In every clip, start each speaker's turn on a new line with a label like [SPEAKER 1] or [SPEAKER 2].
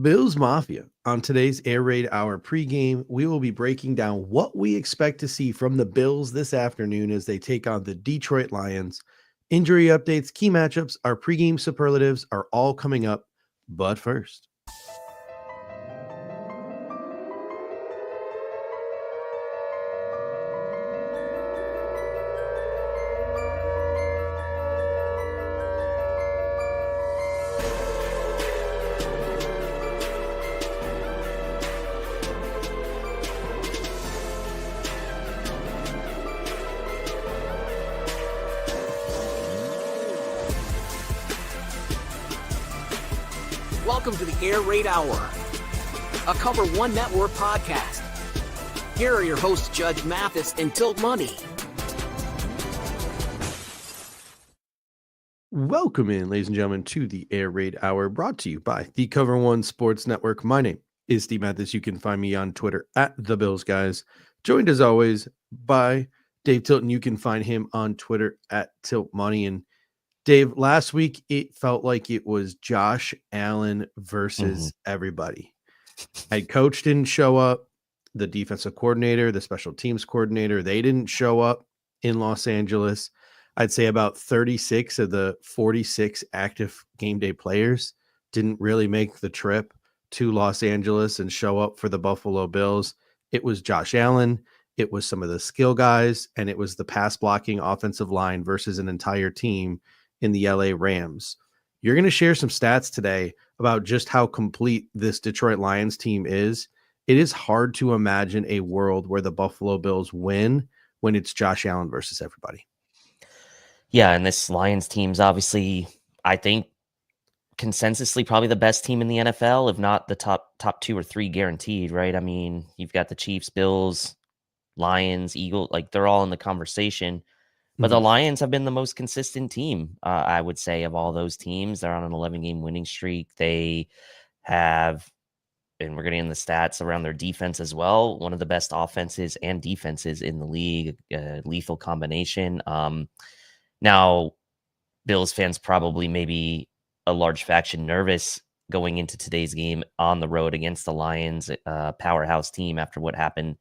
[SPEAKER 1] Bills Mafia. On today's Air Raid Hour pregame, we will be breaking down what we expect to see from the Bills this afternoon as they take on the Detroit Lions. Injury updates, key matchups, our pregame superlatives are all coming up. But first,
[SPEAKER 2] Welcome to the Air Raid Hour, a Cover One Network podcast. Here are your hosts, Judge Mathis and Tilt Money.
[SPEAKER 1] welcome in, ladies and gentlemen, to the Air Raid Hour brought to you by the Cover One Sports Network. My name is Steve Mathis. You can find me on Twitter at The Bills Guys. Joined as always by Dave Tilton. You can find him on Twitter at Tilt Money. And Dave, last week it felt like it was Josh Allen versus everybody. Head coach didn't show up. The defensive coordinator, the special teams coordinator, they didn't show up in Los Angeles. I'd say about 36 of the 46 active game day players didn't really make the trip to Los Angeles and show up for the Buffalo Bills. It was Josh Allen. It was some of the skill guys, and it was the pass blocking offensive line versus an entire team in the LA Rams. You're going to share some stats today about just how complete this Detroit Lions team is. It is hard to imagine a world where the Buffalo Bills win when it's Josh Allen versus everybody.
[SPEAKER 3] Yeah, and this Lions team's obviously, I think, consensusly probably the best team in the NFL, if not the top 2 or 3 guaranteed, right? I mean, you've got the Chiefs, Bills, Lions, Eagles, like they're all in the conversation. But the Lions have been the most consistent team, I would say, of all those teams. They're on an 11-game winning streak. They have, and we're getting in the stats around their defense as well, one of the best offenses and defenses in the league, lethal combination. Now, Bills fans probably maybe a large faction nervous going into today's game on the road against the Lions, powerhouse team after what happened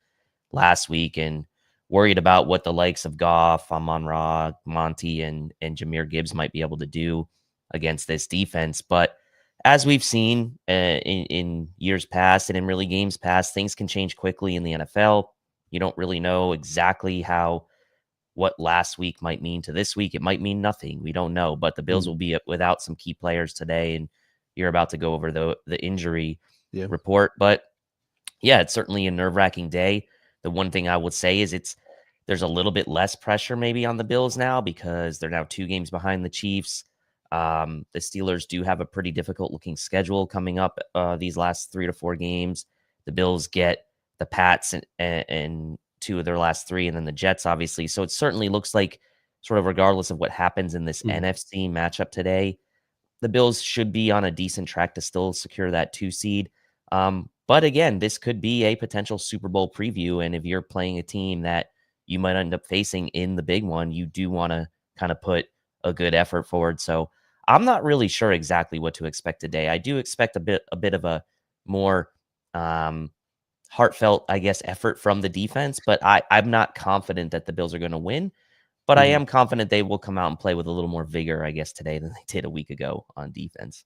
[SPEAKER 3] last week, and worried about what the likes of Goff, Amon-Ra, Monty, and Jahmyr Gibbs might be able to do against this defense. But as we've seen in years past and in really games past, things can change quickly in the NFL. You don't really know exactly what last week might mean to this week. It might mean nothing. We don't know. But the Bills will be without some key players today, and you're about to go over the injury report. But yeah, it's certainly a nerve-wracking day. The one thing I would say is there's a little bit less pressure maybe on the Bills now because they're now 2 games behind the Chiefs. The Steelers do have a pretty difficult-looking schedule coming up these last 3 to 4 games. The Bills get the Pats and 2 of their last 3, and then the Jets, obviously. So it certainly looks like, sort of regardless of what happens in this NFC matchup today, the Bills should be on a decent track to still secure that 2 seed. But again, this could be a potential Super Bowl preview. And if you're playing a team that you might end up facing in the big one, you do want to kind of put a good effort forward. So I'm not really sure exactly what to expect today. I do expect a bit of a more heartfelt, I guess, effort from the defense, but I'm not confident that the Bills are going to win. But I am confident they will come out and play with a little more vigor, I guess, today than they did a week ago on defense.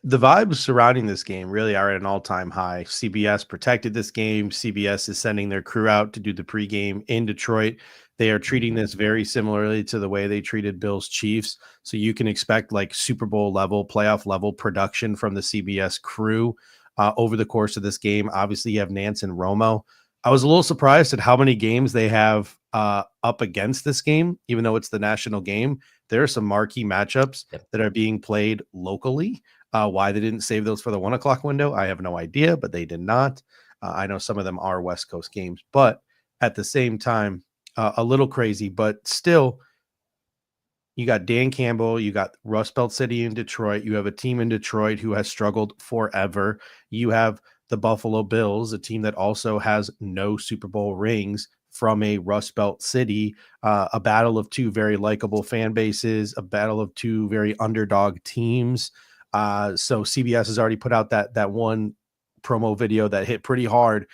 [SPEAKER 1] The vibes surrounding this game really are at an all-time high. CBS protected this game. CBS is sending their crew out to do the pregame in Detroit. They are treating this very similarly to the way they treated Bills Chiefs. So you can expect like Super Bowl level, playoff level production from the CBS crew over the course of this game. Obviously, you have Nance and Romo. I was a little surprised at how many games they have up against this game, even though it's the national game. There are some marquee matchups that are being played locally. Why they didn't save those for the 1 o'clock window, I have no idea, but they did not. I know some of them are West Coast games, but at the same time, a little crazy, but still, you got Dan Campbell, you got Rust Belt City in Detroit, you have a team in Detroit who has struggled forever. You have the Buffalo Bills, a team that also has no Super Bowl rings from a Rust Belt city, a battle of 2 very likable fan bases, a battle of 2 very underdog teams. So CBS has already put out that one promo video that hit pretty hard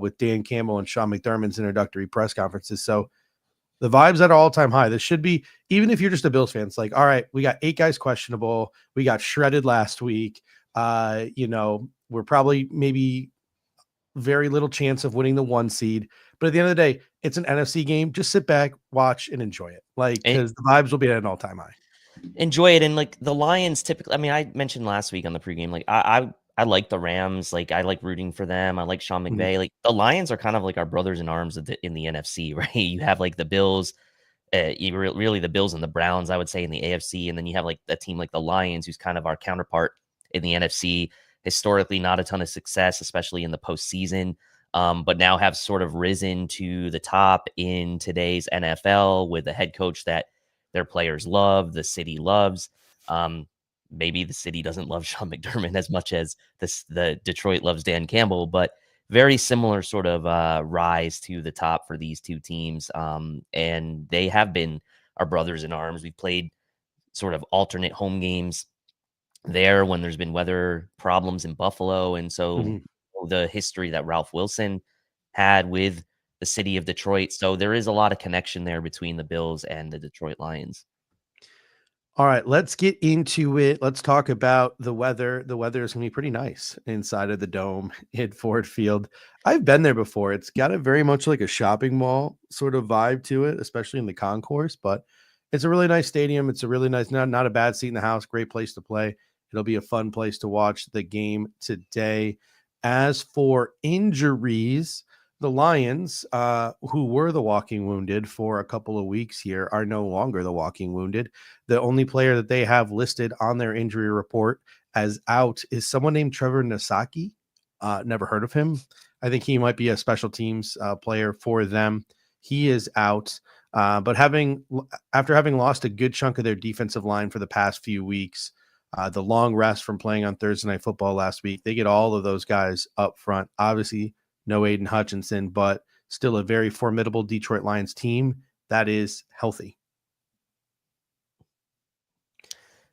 [SPEAKER 1] with Dan Campbell and Sean McDermott's introductory press conferences. So the vibes at an all-time high. This should be, even if you're just a Bills fan, it's like, all right, we got 8 guys questionable. We got shredded last week. We're probably maybe very little chance of winning the 1 seed. But at the end of the day, it's an NFC game. Just sit back, watch, and enjoy it. Because the vibes will be at an all-time high.
[SPEAKER 3] Enjoy it. And like the Lions typically, I mean, I mentioned last week on the pregame, like I like the Rams. Like I like rooting for them. I like Sean McVay. Like the Lions are kind of like our brothers in arms in the NFC, right? You have like the Bills, really the Bills and the Browns, I would say, in the AFC. And then you have like a team like the Lions, who's kind of our counterpart in the NFC. Historically, not a ton of success, especially in the postseason, but now have sort of risen to the top in today's NFL with a head coach that their players love, the city loves. Maybe the city doesn't love Sean McDermott as much as the Detroit loves Dan Campbell, but very similar sort of rise to the top for these two teams. And they have been our brothers in arms. We've played sort of alternate home games there when there's been weather problems in Buffalo. And so the history that Ralph Wilson had with the city of Detroit. So there is a lot of connection there between the Bills and the Detroit Lions.
[SPEAKER 1] All right, let's get into it. Let's talk about the weather. The weather is going to be pretty nice inside of the dome at Ford Field. I've been there before. It's got a very much like a shopping mall sort of vibe to it, especially in the concourse, but it's a really nice stadium. It's a really nice, not a bad seat in the house, great place to play. It'll be a fun place to watch the game today. As for injuries, the Lions, who were the walking wounded for a couple of weeks here, are no longer the walking wounded. The only player that they have listed on their injury report as out is someone named Trevor Nasaki. Never heard of him. I think he might be a special teams player for them. He is out. But after having lost a good chunk of their defensive line for the past few weeks, the long rest from playing on Thursday Night Football last week, they get all of those guys up front. Obviously, no Aiden Hutchinson, but still a very formidable Detroit Lions team that is healthy.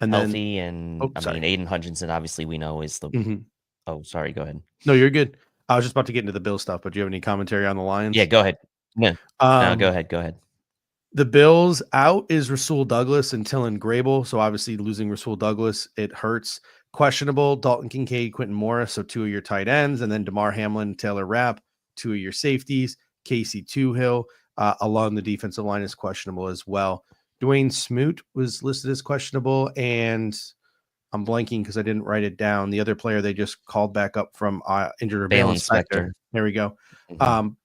[SPEAKER 3] And I mean, Aiden Hutchinson, obviously, we know is the. Oh, sorry. Go ahead.
[SPEAKER 1] No, you're good. I was just about to get into the Bill stuff, but do you have any commentary on the Lions?
[SPEAKER 3] Yeah, go ahead. Yeah. No, go ahead. Go ahead.
[SPEAKER 1] The Bills out is Rasul Douglas and Tillin Grable. So obviously losing Rasul Douglas, it hurts. Questionable, Dalton Kincaid, Quentin Morris, so 2 of your tight ends, and then DeMar Hamlin, Taylor Rapp, 2 of your safeties. Casey Toohill along the defensive line is questionable as well. Dwayne Smoot was listed as questionable, and I'm blanking because I didn't write it down. The other player they just called back up from injured Balen Spector. There we go.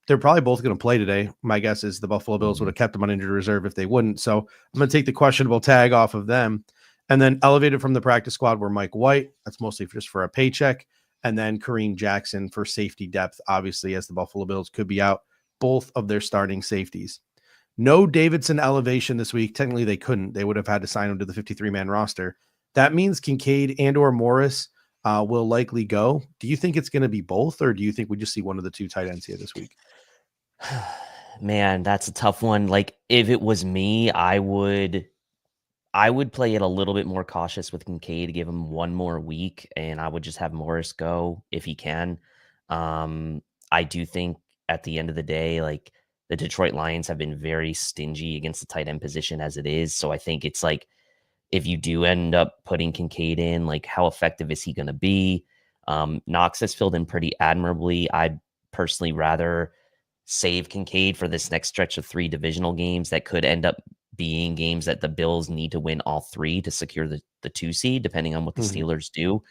[SPEAKER 1] They're probably both going to play today. My guess is the Buffalo Bills would have kept them on injured reserve if they wouldn't. So I'm going to take the questionable tag off of them. And then elevated from the practice squad were Mike White. That's mostly just for a paycheck. And then Kareem Jackson for safety depth, obviously, as the Buffalo Bills could be out both of their starting safeties. No Davidson elevation this week. Technically, they couldn't. They would have had to sign him to the 53-man roster. That means Kincaid and or Morris will likely go. Do you think it's going to be both, or do you think we just see one of the two tight ends here this week?
[SPEAKER 3] Man, that's a tough one. Like, if it was me, I would play it a little bit more cautious with Kincaid to give him one more week, and I would just have Morris go if he can. I do think at the end of the day, like, the Detroit Lions have been very stingy against the tight end position as it is. So I think it's like, if you do end up putting Kincaid in, like, how effective is he going to be? Knox has filled in pretty admirably. I'd personally rather save Kincaid for this next stretch of 3 divisional games that could end up being games that the Bills need to win all 3 to secure the 2 seed, depending on what the Steelers do.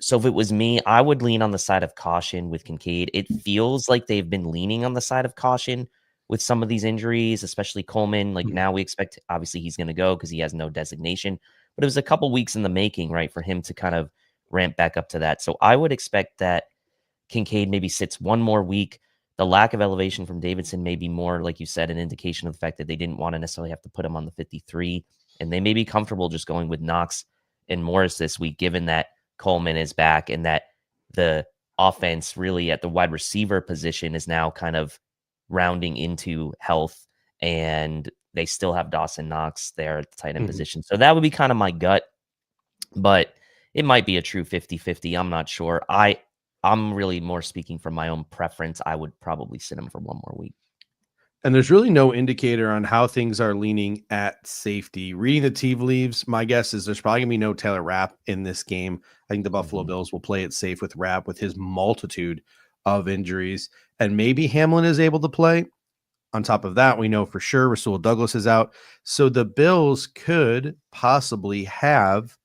[SPEAKER 3] So if it was me, I would lean on the side of caution with Kincaid. It feels like they've been leaning on the side of caution with some of these injuries, especially Coleman. Like, now we expect, obviously, he's going to go because he has no designation, but it was a couple weeks in the making, right, for him to kind of ramp back up to that. So I would expect that Kincaid maybe sits one more week. The lack of elevation from Davidson may be more, like you said, an indication of the fact that they didn't want to necessarily have to put him on the 53, and they may be comfortable just going with Knox and Morris this week, given that Coleman is back and that the offense really at the wide receiver position is now kind of rounding into health, and they still have Dawson Knox there at the tight end position. So that would be kind of my gut. But it might be a true 50-50. I'm not sure. I'm really more speaking from my own preference. I would probably sit him for one more week.
[SPEAKER 1] And there's really no indicator on how things are leaning at safety. Reading the tea leaves, my guess is there's probably going to be no Taylor Rapp in this game. I think the Buffalo Bills will play it safe with Rapp with his multitude of injuries. And maybe Hamlin is able to play. On top of that, we know for sure Rasul Douglas is out. So the Bills could possibly have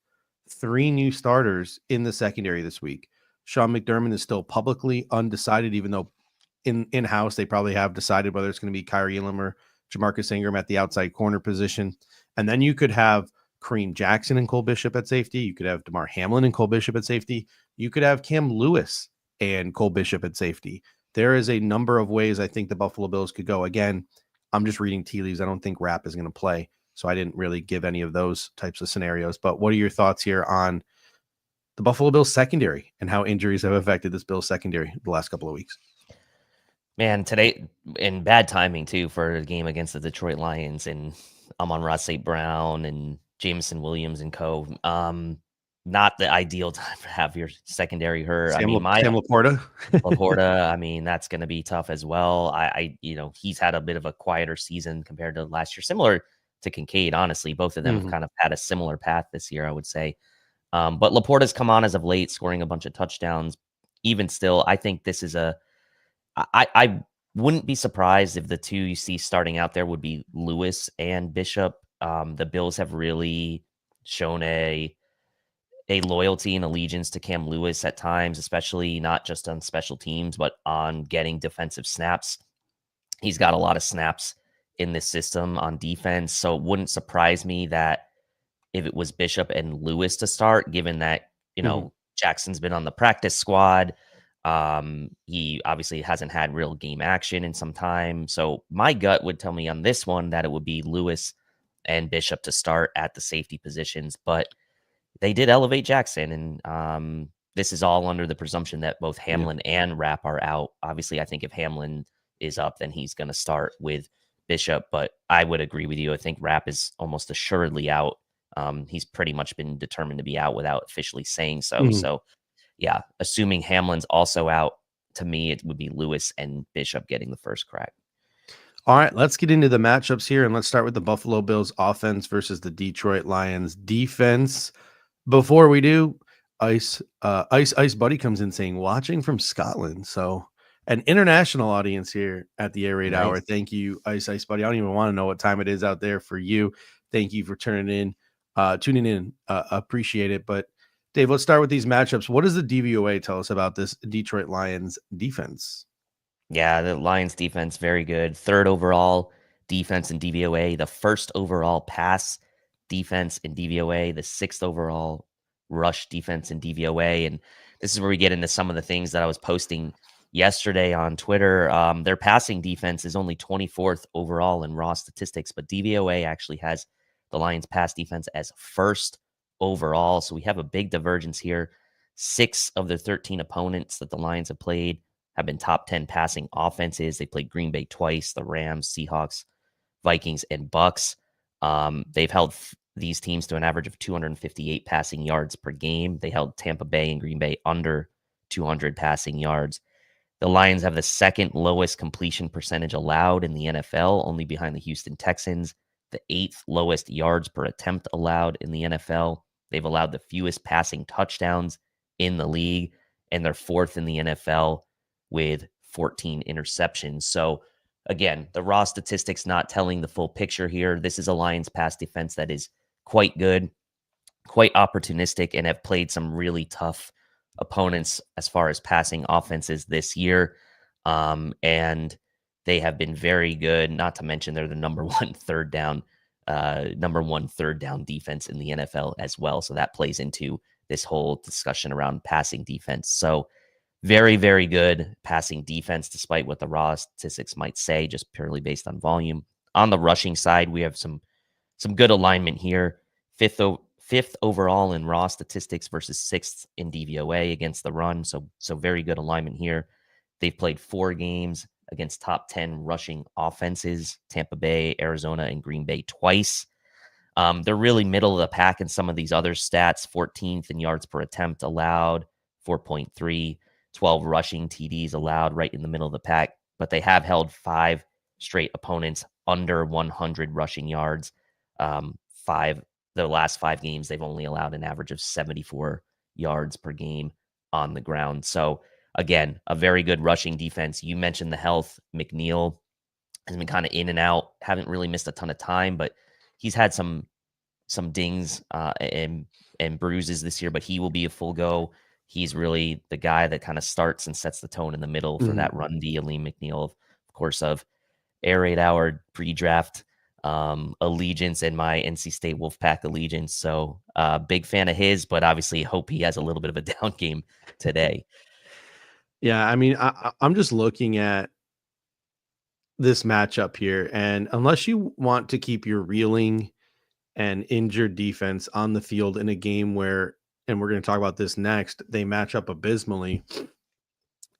[SPEAKER 1] 3 new starters in the secondary this week. Sean McDermott is still publicly undecided, even though in-house they probably have decided whether it's going to be Kyrie Elam or Jamarcus Ingram at the outside corner position. And then you could have Kareem Jackson and Cole Bishop at safety. You could have DeMar Hamlin and Cole Bishop at safety. You could have Cam Lewis and Cole Bishop at safety. There is a number of ways I think the Buffalo Bills could go. Again, I'm just reading tea leaves. I don't think Rapp is going to play, so I didn't really give any of those types of scenarios. But what are your thoughts here on the Buffalo Bills secondary and how injuries have affected this Bills secondary the last couple of weeks?
[SPEAKER 3] Man, today, and bad timing too for a game against the Detroit Lions, and Amon-Ra St. Brown and Jameson Williams and co. Not the ideal time to have your secondary hurt.
[SPEAKER 1] Sam Laporta.
[SPEAKER 3] Laporta, I mean, that's going to be tough as well. He's had a bit of a quieter season compared to last year, similar to Kincaid. Honestly, both of them have kind of had a similar path this year, I would say. But Laporta's come on as of late, scoring a bunch of touchdowns. Even still, I think this is I wouldn't be surprised if the two you see starting out there would be Lewis and Bishop. The Bills have really shown a loyalty and allegiance to Cam Lewis at times, especially not just on special teams, but on getting defensive snaps. He's got a lot of snaps in this system on defense, so it wouldn't surprise me that if it was Bishop and Lewis to start, given that, Jackson's been on the practice squad. He obviously hasn't had real game action in some time. So my gut would tell me on this one that it would be Lewis and Bishop to start at the safety positions, but they did elevate Jackson. And this is all under the presumption that both Hamlin and Rapp are out. Obviously, I think if Hamlin is up, then he's going to start with Bishop, but I would agree with you. I think Rapp is almost assuredly out. He's pretty much been determined to be out without officially saying so. So yeah, assuming Hamlin's also out, to me, it would be Lewis and Bishop getting the first crack.
[SPEAKER 1] All right, let's get into the matchups here, and let's start with the Buffalo Bills offense versus the Detroit Lions defense. Before we do, Ice Buddy comes in saying, watching from Scotland. So an international audience here at the Air Raid Hour. Thank you, Ice Buddy. I don't even want to know what time it is out there for you. Thank you for tuning in. Appreciate it. But Dave, let's start with these matchups. What does the DVOA tell us about this Detroit Lions defense?
[SPEAKER 3] Yeah, the Lions defense, very good. 3rd overall defense in DVOA, the 1st overall pass defense in DVOA, the 6th overall rush defense in DVOA. And this is where we get into some of the things that I was posting yesterday on Twitter. Their passing defense is only 24th overall in raw statistics, but DVOA actually has the Lions pass defense as 1st overall. So we have a big divergence here. 6 of the 13 opponents that the Lions have played have been top 10 passing offenses. They played Green Bay twice, the Rams, Seahawks, Vikings, and Bucks. They've held these teams to an average of 258 passing yards per game. They held Tampa Bay and Green Bay under 200 passing yards. The Lions have the 2nd lowest completion percentage allowed in the NFL, only behind the Houston Texans, the 8th lowest yards per attempt allowed in the NFL. They've allowed the fewest passing touchdowns in the league, and they're 4th in the NFL with 14 interceptions. So again, the raw statistics not telling the full picture here. This is a Lions pass defense that is quite good, quite opportunistic, and have played some really tough opponents as far as passing offenses this year. And they have been very good, not to mention they're the number one third down defense in the NFL as well. So that plays into this whole discussion around passing defense. So very, very good passing defense, despite what the raw statistics might say, just purely based on volume. On the rushing side, we have some good alignment here. 5th overall in raw statistics versus 6th in DVOA against the run. So very good alignment here. They've played 4 games against top 10 rushing offenses, Tampa Bay, Arizona, and Green Bay twice. They're really middle of the pack in some of these other stats, 14th in yards per attempt allowed, 4.3, 12 rushing TDs allowed, right in the middle of the pack. But they have held 5 straight opponents under 100 rushing yards. The last 5 games, they've only allowed an average of 74 yards per game on the ground. So again, a very good rushing defense. You mentioned the health. McNeil has been kind of in and out, haven't really missed a ton of time, but he's had some dings and bruises this year, but he will be a full go. He's really the guy that kind of starts and sets the tone in the middle for that run D. Aleem McNeil, of course, of Air Raid Hour pre-draft allegiance and my NC State Wolfpack allegiance. So big fan of his, but obviously hope he has a little bit of a down game today.
[SPEAKER 1] Yeah, I mean, I'm just looking at this matchup here, and unless you want to keep your reeling and injured defense on the field in a game where, and we're going to talk about this next, they match up abysmally,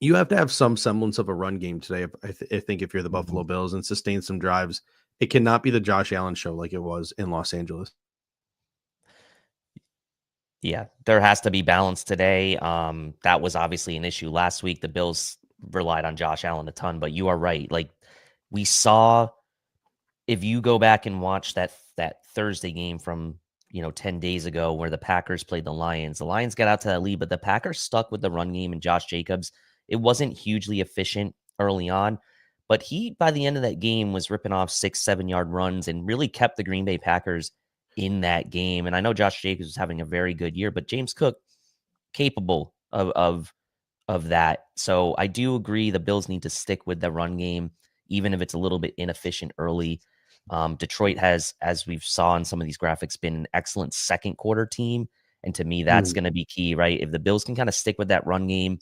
[SPEAKER 1] you have to have some semblance of a run game today. I think if you're the Buffalo Bills, and sustain some drives, it cannot be the Josh Allen show like it was in Los Angeles.
[SPEAKER 3] Yeah, there has to be balance today. That was obviously an issue last week. The Bills relied on Josh Allen a ton, but you are right. Like we saw, if you go back and watch that Thursday game from 10 days ago where the Packers played the Lions got out to that lead, but the Packers stuck with the run game and Josh Jacobs. It wasn't hugely efficient early on, but he, by the end of that game, was ripping off 6-7 yard runs and really kept the Green Bay Packers in that game. And I know Josh Jacobs was having a very good year, but James Cook capable of that. So I do agree the Bills need to stick with the run game, even if it's a little bit inefficient early. Detroit has, as we've saw in some of these graphics, been an excellent second quarter team. And to me, that's going to be key, right? If the Bills can kind of stick with that run game,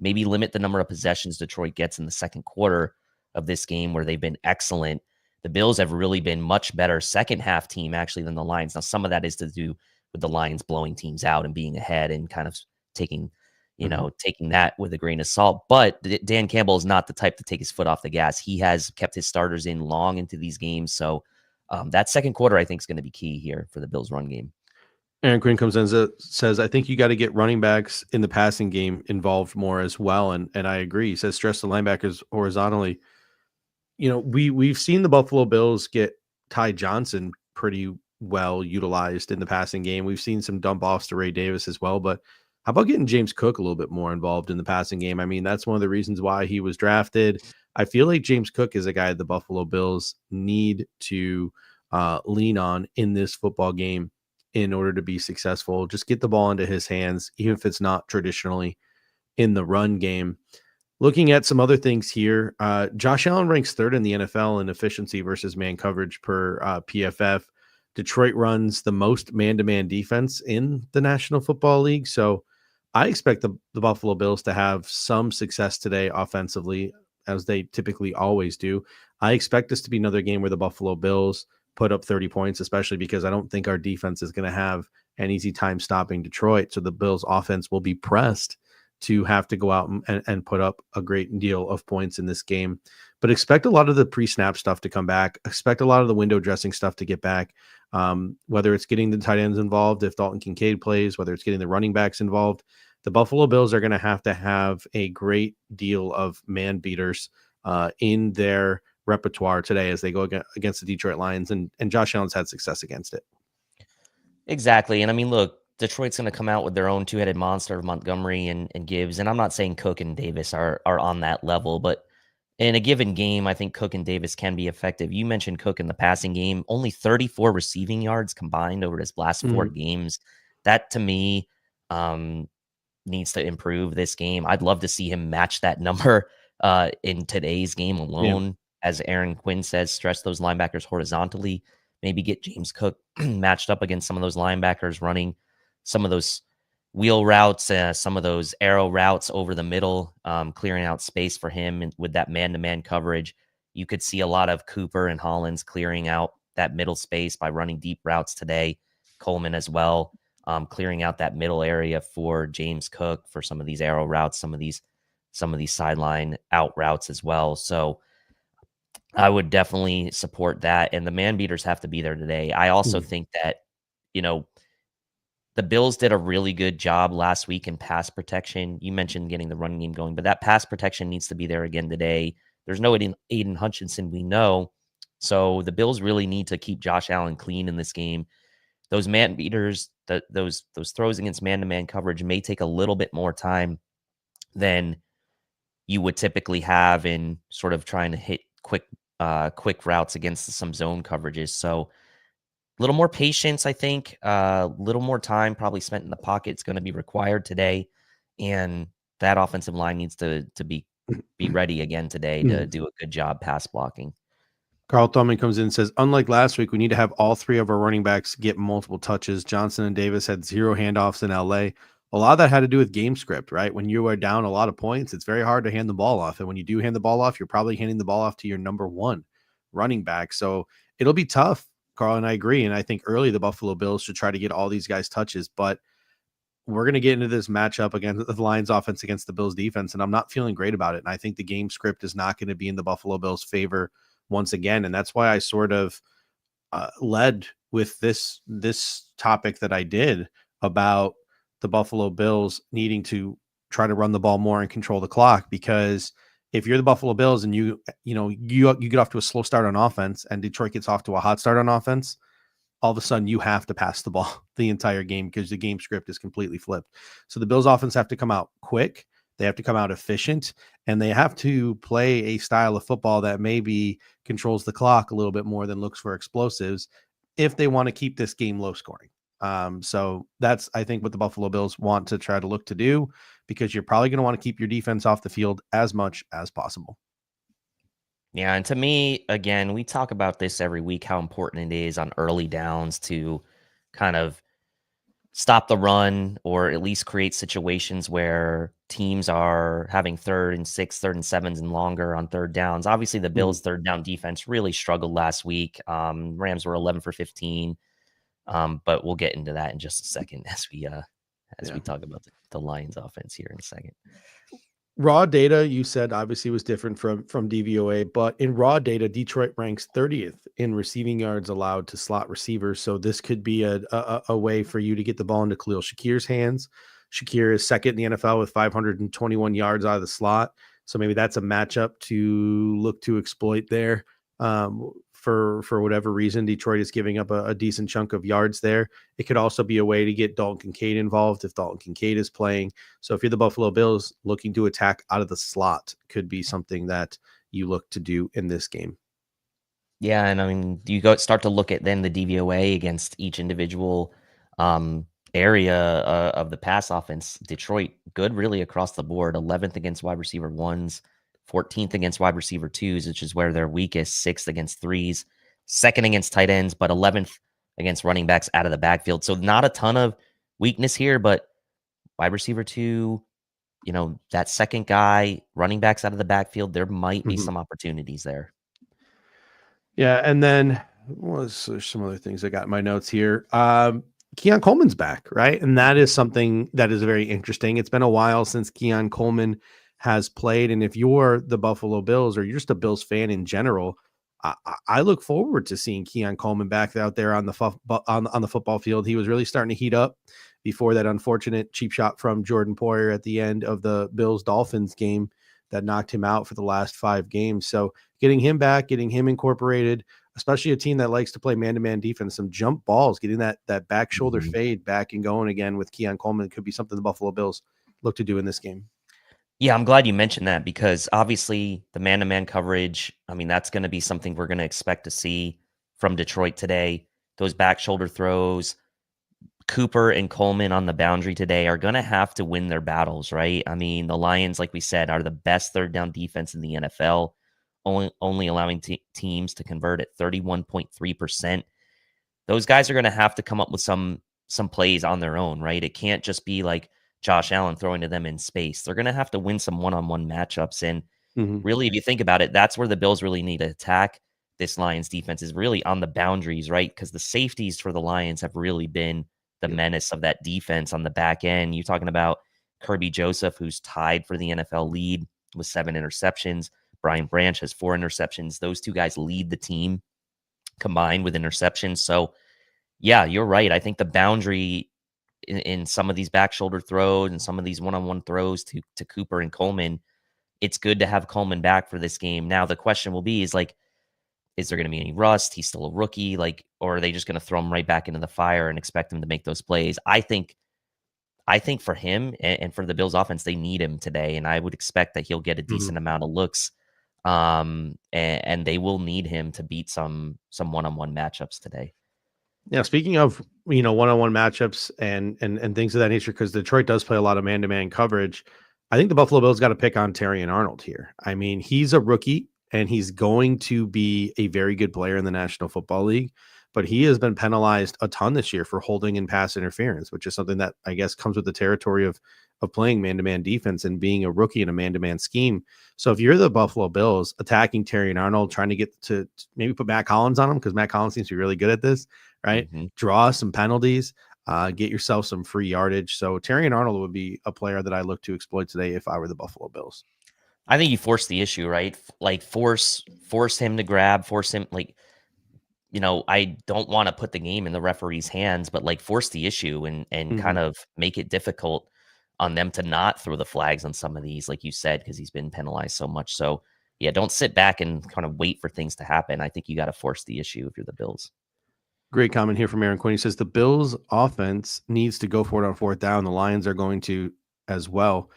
[SPEAKER 3] maybe limit the number of possessions Detroit gets in the second quarter of this game where they've been excellent. The Bills have really been much better second half team actually than the Lions. Now, some of that is to do with the Lions blowing teams out and being ahead and kind of taking that with a grain of salt. But Dan Campbell is not the type to take his foot off the gas. He has kept his starters in long into these games. So that second quarter, I think, is going to be key here for the Bills run game.
[SPEAKER 1] Aaron Quinn comes in and says, I think you got to get running backs in the passing game involved more as well. And I agree. He says, stress the linebackers horizontally. We've seen the Buffalo Bills get Ty Johnson pretty well utilized in the passing game. We've seen some dump offs to Ray Davis as well, but how about getting James Cook a little bit more involved in the passing game? I mean, that's one of the reasons why he was drafted. I feel like James Cook is a guy the Buffalo Bills need to lean on in this football game in order to be successful. Just get the ball into his hands, even if it's not traditionally in the run game. Looking at some other things here, Josh Allen ranks third in the NFL in efficiency versus man coverage per PFF. Detroit runs the most man-to-man defense in the National Football League. So I expect the Buffalo Bills to have some success today offensively, as they typically always do. I expect this to be another game where the Buffalo Bills put up 30 points, especially because I don't think our defense is going to have an easy time stopping Detroit. So the Bills offense will be pressed to have to go out and put up a great deal of points in this game. But expect a lot of the pre-snap stuff to come back. Expect a lot of the window dressing stuff to get back, whether it's getting the tight ends involved if Dalton Kincaid plays, whether it's getting the running backs involved. The Buffalo Bills are going to have a great deal of man beaters in their repertoire today as they go against the Detroit Lions, and Josh Allen's had success against it.
[SPEAKER 3] Exactly. And I mean, look, Detroit's going to come out with their own two-headed monster of Montgomery and Gibbs. And I'm not saying Cook and Davis are on that level, but in a given game, I think Cook and Davis can be effective. You mentioned Cook in the passing game, only 34 receiving yards combined over his last 4 games. That to me needs to improve this game. I'd love to see him match that number in today's game alone. Yeah. As Aaron Quinn says, stress those linebackers horizontally. Maybe get James Cook matched up against some of those linebackers running some of those wheel routes, some of those arrow routes over the middle, clearing out space for him. And with that man-to-man coverage, you could see a lot of Cooper and Hollins clearing out that middle space by running deep routes today. Coleman as well, clearing out that middle area for James Cook for some of these arrow routes, some of these sideline out routes as well. So I would definitely support that, and the man beaters have to be there today. I also
[SPEAKER 1] Mhm.
[SPEAKER 3] think that, you know, the Bills did a really good job last week in pass protection. You mentioned getting the running game going, but that pass protection needs to be there again today. There's no Aiden Hutchinson, we know. So the Bills really need to keep Josh Allen clean in this game. Those man beaters, those throws against man-to-man coverage may take a little bit more time than you would typically have in sort of trying to hit quick routes against some zone coverages. So a little more patience, I think. A little more time probably spent in the pocket is going to be required today, and that offensive line needs to be ready again today to
[SPEAKER 1] Mhm.
[SPEAKER 3] do a good job pass blocking.
[SPEAKER 1] Carl Thuman comes in and says, unlike last week, we need to have all three of our running backs get multiple touches. Johnson and Davis had 0 handoffs in LA. A lot of that had to do with game script, right? When you are down a lot of points, it's very hard to hand the ball off. And when you do hand the ball off, you're probably handing the ball off to your number one running back. So it'll be tough, Carl, and I agree. And I think early the Buffalo Bills should try to get all these guys touches, but we're going to get into this matchup against the Lions offense against the Bills defense, and I'm not feeling great about it. And I think the game script is not going to be in the Buffalo Bills' favor once again, and that's why I sort of led with this topic that I did about the Buffalo Bills needing to try to run the ball more and control the clock. Because if you're the Buffalo Bills and you get off to a slow start on offense, and Detroit gets off to a hot start on offense, all of a sudden you have to pass the ball the entire game because the game script is completely flipped. So the Bills offense have to come out quick, they have to come out efficient, and they have to play a style of football that maybe controls the clock a little bit more than looks for explosives if they want to keep this game low scoring. So that's, I think, what the Buffalo Bills want to try to look to do, because you're probably going to want to keep your defense off the field as much as possible.
[SPEAKER 3] Yeah, and to me, again, we talk about this every week, how important it is on early downs to kind of stop the run or at least create situations where teams are having 3rd and 6, 3rd and 7s and longer on 3rd downs. Obviously, the
[SPEAKER 1] Mhm.
[SPEAKER 3] Bills' 3rd down defense really struggled last week. Rams were 11 for 15, but we'll get into that in just a second as
[SPEAKER 1] Yeah.
[SPEAKER 3] we talk about the Lions' offense here in a second.
[SPEAKER 1] Raw data, you said, obviously was different from DVOA, but in raw data, Detroit ranks 30th in receiving yards allowed to slot receivers. So this could be a way for you to get the ball into Khalil Shakir's hands. Shakir is second in the NFL with 521 yards out of the slot. So maybe that's a matchup to look to exploit there. For whatever reason, Detroit is giving up a decent chunk of yards there. It could also be a way to get Dalton Kincaid involved if Dalton Kincaid is playing. So if you're the Buffalo Bills, looking to attack out of the slot could be something that you look to do in this game.
[SPEAKER 3] Yeah, and I mean, you start to look at then the DVOA against each individual area of the pass offense. Detroit, good really across the board. 11th against wide receiver ones, 14th against wide receiver twos, which is where they're weakest, 6th against threes, 2nd against tight ends, but 11th against running backs out of the backfield. So not a ton of weakness here, but wide receiver two, that second guy, running backs out of the backfield, there might be
[SPEAKER 1] Mhm.
[SPEAKER 3] some opportunities there.
[SPEAKER 1] Yeah, and then there's some other things I got in my notes here. Keon Coleman's back, right? And that is something that is very interesting. It's been a while since Keon Coleman has played, and if you're the Buffalo Bills or you're just a Bills fan in general, I look forward to seeing Keon Coleman back out there on the football field. He was really starting to heat up before that unfortunate cheap shot from Jordan Poyer at the end of the Bills Dolphins game that knocked him out for the last 5 games. So getting him back, getting him incorporated, especially a team that likes to play man-to-man defense, some jump balls, getting that back shoulder fade back and going again with Keon Coleman could be something the Buffalo Bills look to do in this game.
[SPEAKER 3] Yeah, I'm glad you mentioned that because obviously the man-to-man coverage, I mean, that's going to be something we're going to expect to see from Detroit today. Those back shoulder throws, Cooper and Coleman on the boundary today are going to have to win their battles, right? I mean, the Lions, like we said, are the best 3rd down defense in the NFL, only allowing teams to convert at 31.3%. Those guys are going to have to come up with some plays on their own, right? It can't just be like Josh Allen throwing to them in space. They're going to have to win some one-on-one matchups. And
[SPEAKER 1] Mhm.
[SPEAKER 3] really, if you think about it, that's where the Bills really need to attack this Lions defense is really on the boundaries, right? Because the safeties for the Lions have really been the
[SPEAKER 1] Yep.
[SPEAKER 3] menace of that defense on the back end. You're talking about Kirby Joseph, who's tied for the NFL lead with 7 interceptions. Brian Branch has 4 interceptions. Those two guys lead the team combined with interceptions. So, yeah, you're right. I think the boundary in some of these back shoulder throws and some of these one-on-one throws to Cooper and Coleman, it's good to have Coleman back for this game. Now, the question will be is like, is there going to be any rust? He's still a rookie, like, or are they just going to throw him right back into the fire and expect him to make those plays? I think for him and for the Bills offense, they need him today, and I would expect that he'll get a decent amount of looks. And they will need him to beat some one-on-one matchups today.
[SPEAKER 1] Yeah, speaking of, one-on-one matchups and things of that nature, because Detroit does play a lot of man-to-man coverage, I think the Buffalo Bills got to pick on Terrion Arnold here. I mean, he's a rookie, and he's going to be a very good player in the National Football League, but he has been penalized a ton this year for holding and pass interference, which is something that I guess comes with the territory of playing man-to-man defense and being a rookie in a man-to-man scheme. So if you're the Buffalo Bills attacking Terrion Arnold, trying to get to maybe put Matt Collins on him, because Matt Collins seems to be really good at this, right? Draw some penalties, get yourself some free yardage. So Terrion Arnold would be a player that I look to exploit today if I were the Buffalo Bills.
[SPEAKER 3] I think you force the issue, right? Like force him to grab, force him, like, I don't want to put the game in the referee's hands, but like force the issue and kind of make it difficult on them to not throw the flags on some of these, like you said, because he's been penalized so much. So yeah, don't sit back and kind of wait for things to happen. I think you got to force the issue if you're the Bills.
[SPEAKER 1] Great comment here from Aaron Quinn. He says the Bills offense needs to go for it on 4th down. The Lions are going to as well.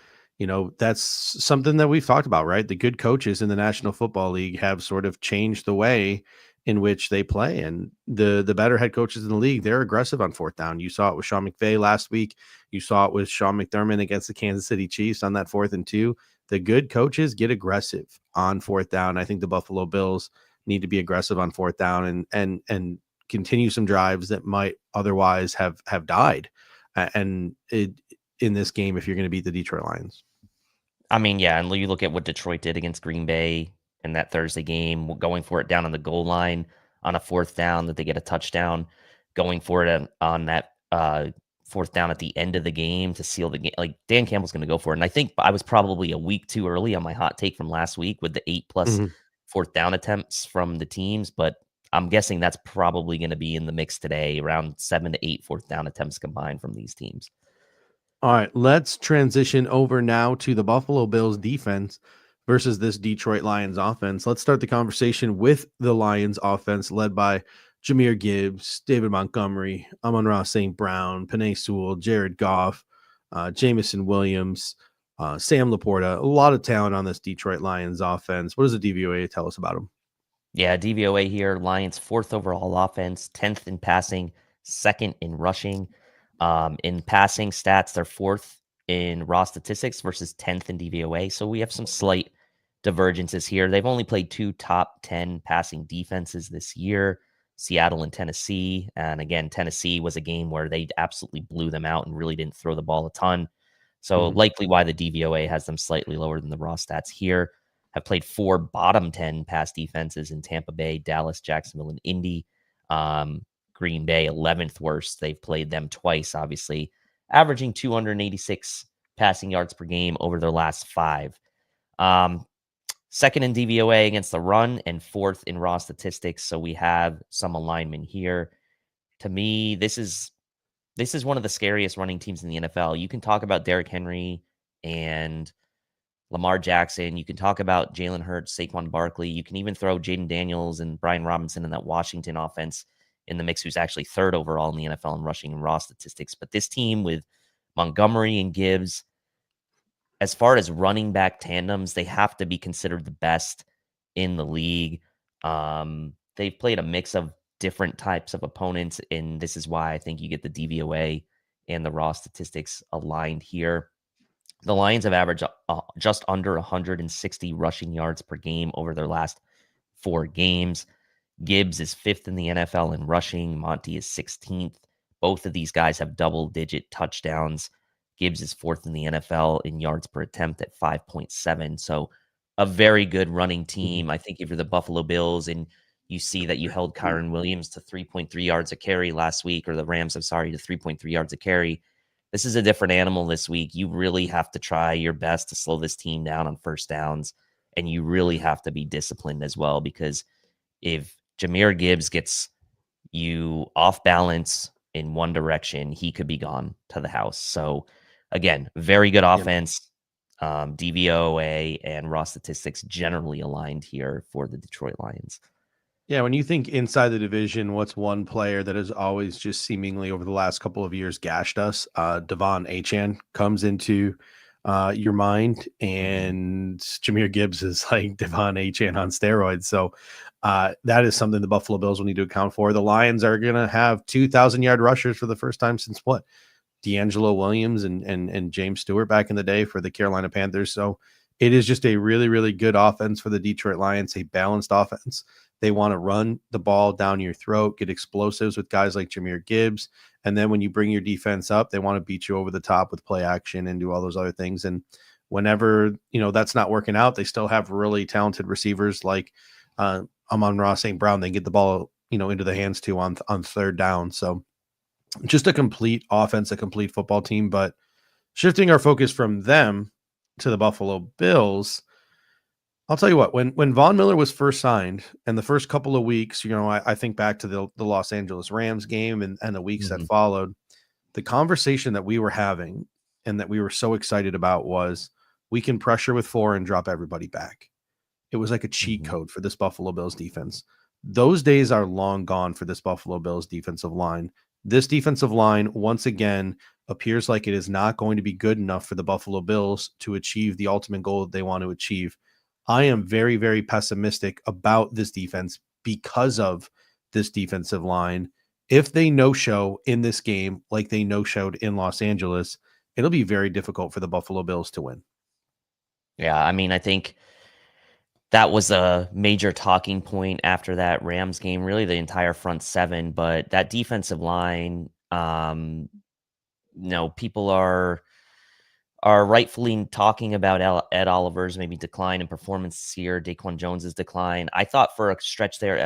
[SPEAKER 1] That's something that we've talked about, right? The good coaches in the National Football League have sort of changed the way in which they play. And the better head coaches in the league, they're aggressive on 4th down. You saw it with Sean McVay last week. You saw it with Sean McDermott against the Kansas City Chiefs on that 4th and 2. The good coaches get aggressive on 4th down. I think the Buffalo Bills need to be aggressive on 4th down and continue some drives that might otherwise have died in this game if you're going to beat the Detroit Lions.
[SPEAKER 3] I mean, yeah, and you look at what Detroit did against Green Bay in that Thursday game, going for it down on the goal line on a 4th down that they get a touchdown, going for it on that 4th down at the end of the game to seal the game. Like, Dan Campbell's going to go for it. And I think I was probably a week too early on my hot take from last week with the 8+ 4th down attempts from the teams, but I'm guessing that's probably going to be in the mix today, around 7 to 8 4th down attempts combined from these teams.
[SPEAKER 1] All right, let's transition over now to the Buffalo Bills defense versus this Detroit Lions offense. Let's start the conversation with the Lions offense led by Jahmyr Gibbs, David Montgomery, Amon-Ra St. Brown, Penei Sewell, Jared Goff, Jameson Williams, Sam Laporta. A lot of talent on this Detroit Lions offense. What does the DVOA tell us about them?
[SPEAKER 3] Yeah, DVOA here, Lions 4th overall offense, 10th in passing, 2nd in rushing. In passing stats, they're 4th in raw statistics versus 10th in DVOA. So we have some slight divergences here. They've only played 2 top 10 passing defenses this year, Seattle and Tennessee. And again, Tennessee was a game where they absolutely blew them out and really didn't throw the ball a ton. So likely why the DVOA has them slightly lower than the raw stats here. Have played 4 bottom 10 pass defenses in Tampa Bay, Dallas, Jacksonville, and Indy. Green Bay, 11th worst. They've played them twice, obviously, averaging 286 passing yards per game over their last 5. 2nd in DVOA against the run and 4th in raw statistics. So we have some alignment here. To me, this is one of the scariest running teams in the NFL. You can talk about Derrick Henry and Lamar Jackson. You can talk about Jalen Hurts, Saquon Barkley. You can even throw Jaden Daniels and Brian Robinson in that Washington offense in the mix, who's actually 3rd overall in the NFL in rushing and raw statistics. But this team with Montgomery and Gibbs, as far as running back tandems, they have to be considered the best in the league. They've played a mix of different types of opponents, and this is why I think you get the DVOA and the raw statistics aligned here. The Lions have averaged just under 160 rushing yards per game over their last 4 games. Gibbs is 5th in the NFL in rushing. Monty is 16th. Both of these guys have double-digit touchdowns. Gibbs is 4th in the NFL in yards per attempt at 5.7. So a very good running team. I think if you're the Buffalo Bills and you see that you held Kyren Williams to 3.3 yards a carry last week, or the Rams, to 3.3 yards a carry, this is a different animal this week. You really have to try your best to slow this team down on 1st downs and you really have to be disciplined as well, because if Jahmyr Gibbs gets you off balance in one direction, he could be gone to the house. So again, very good
[SPEAKER 1] Yeah.
[SPEAKER 3] offense. DVOA and raw statistics generally aligned here for the Detroit Lions.
[SPEAKER 1] Yeah, when you think inside the division, what's one player that has always just seemingly over the last couple of years gashed us? Devon Achane comes into your mind, and Jahmyr Gibbs is like Devon Achane on steroids. So that is something the Buffalo Bills will need to account for. The Lions are going to have 2,000-yard rushers for the first time since what? D'Angelo Williams and James Stewart back in the day for the Carolina Panthers. So it is just a really, really good offense for the Detroit Lions, a balanced offense. They want to run the ball down your throat, get explosives with guys like Jahmyr Gibbs. And then when you bring your defense up, they want to beat you over the top with play action and do all those other things. And whenever, that's not working out, they still have really talented receivers like Amon-Ra St. Brown. They get the ball, into the hands too on third down. So just a complete offense, a complete football team. But shifting our focus from them to the Buffalo Bills, I'll tell you what, when Von Miller was first signed and the first couple of weeks, I think back to the Los Angeles Rams game and the weeks that followed, the conversation that we were having and that we were so excited about was we can pressure with 4 and drop everybody back. It was like a cheat code for this Buffalo Bills defense. Those days are long gone for this Buffalo Bills defensive line. This defensive line, once again, appears like it is not going to be good enough for the Buffalo Bills to achieve the ultimate goal that they want to achieve. I am very, very pessimistic about this defense because of this defensive line. If they no-show in this game like they no-showed in Los Angeles, it'll be very difficult for the Buffalo Bills to win.
[SPEAKER 3] Yeah, I mean, I think that was a major talking point after that Rams game, really the entire front seven. But that defensive line, people are rightfully talking about Ed Oliver's maybe decline in performance this year, Daquan Jones's decline. I thought for a stretch there,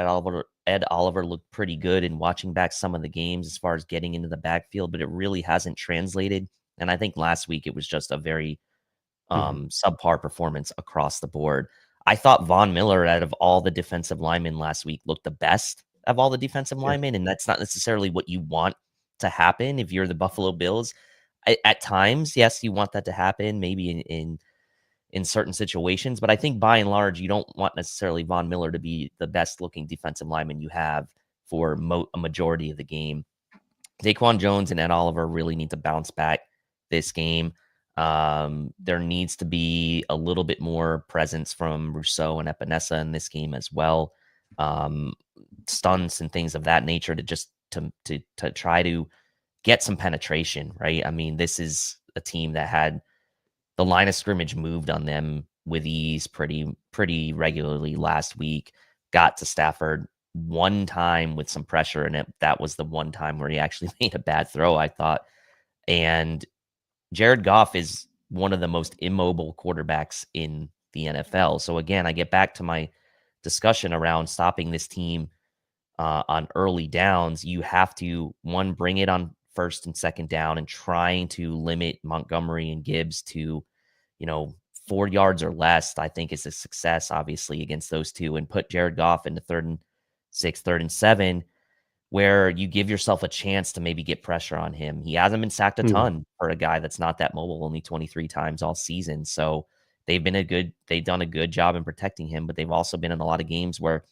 [SPEAKER 3] Ed Oliver looked pretty good in watching back some of the games as far as getting into the backfield, but it really hasn't translated. And I think last week it was just a very subpar performance across the board. I thought Von Miller, out of all the defensive linemen last week, looked the best of all the defensive linemen, and that's not necessarily what you want to happen if you're the Buffalo Bills. At times, yes, you want that to happen, maybe in certain situations, but I think by and large, you don't want necessarily Von Miller to be the best looking defensive lineman you have for a majority of the game. Daquan Jones and Ed Oliver really need to bounce back this game. There needs to be a little bit more presence from Rousseau and Epinesa in this game as well. Stunts and things of that nature to try to get some penetration, right? I mean, this is a team that had the line of scrimmage moved on them with ease pretty regularly last week. Got to Stafford one time with some pressure, and that was the one time where he actually made a bad throw, I thought. And Jared Goff is one of the most immobile quarterbacks in the NFL. So again, I get back to my discussion around stopping this team on early downs. You have to, one, bring it on first and second down and trying to limit Montgomery and Gibbs to, 4 yards or less, I think is a success, obviously, against those two, and put Jared Goff into 3rd and 6, 3rd and 7, where you give yourself a chance to maybe get pressure on him. He hasn't been sacked a ton for a guy that's not that mobile, only 23 times all season. So they've done a good job in protecting him, but they've also been in a lot of games where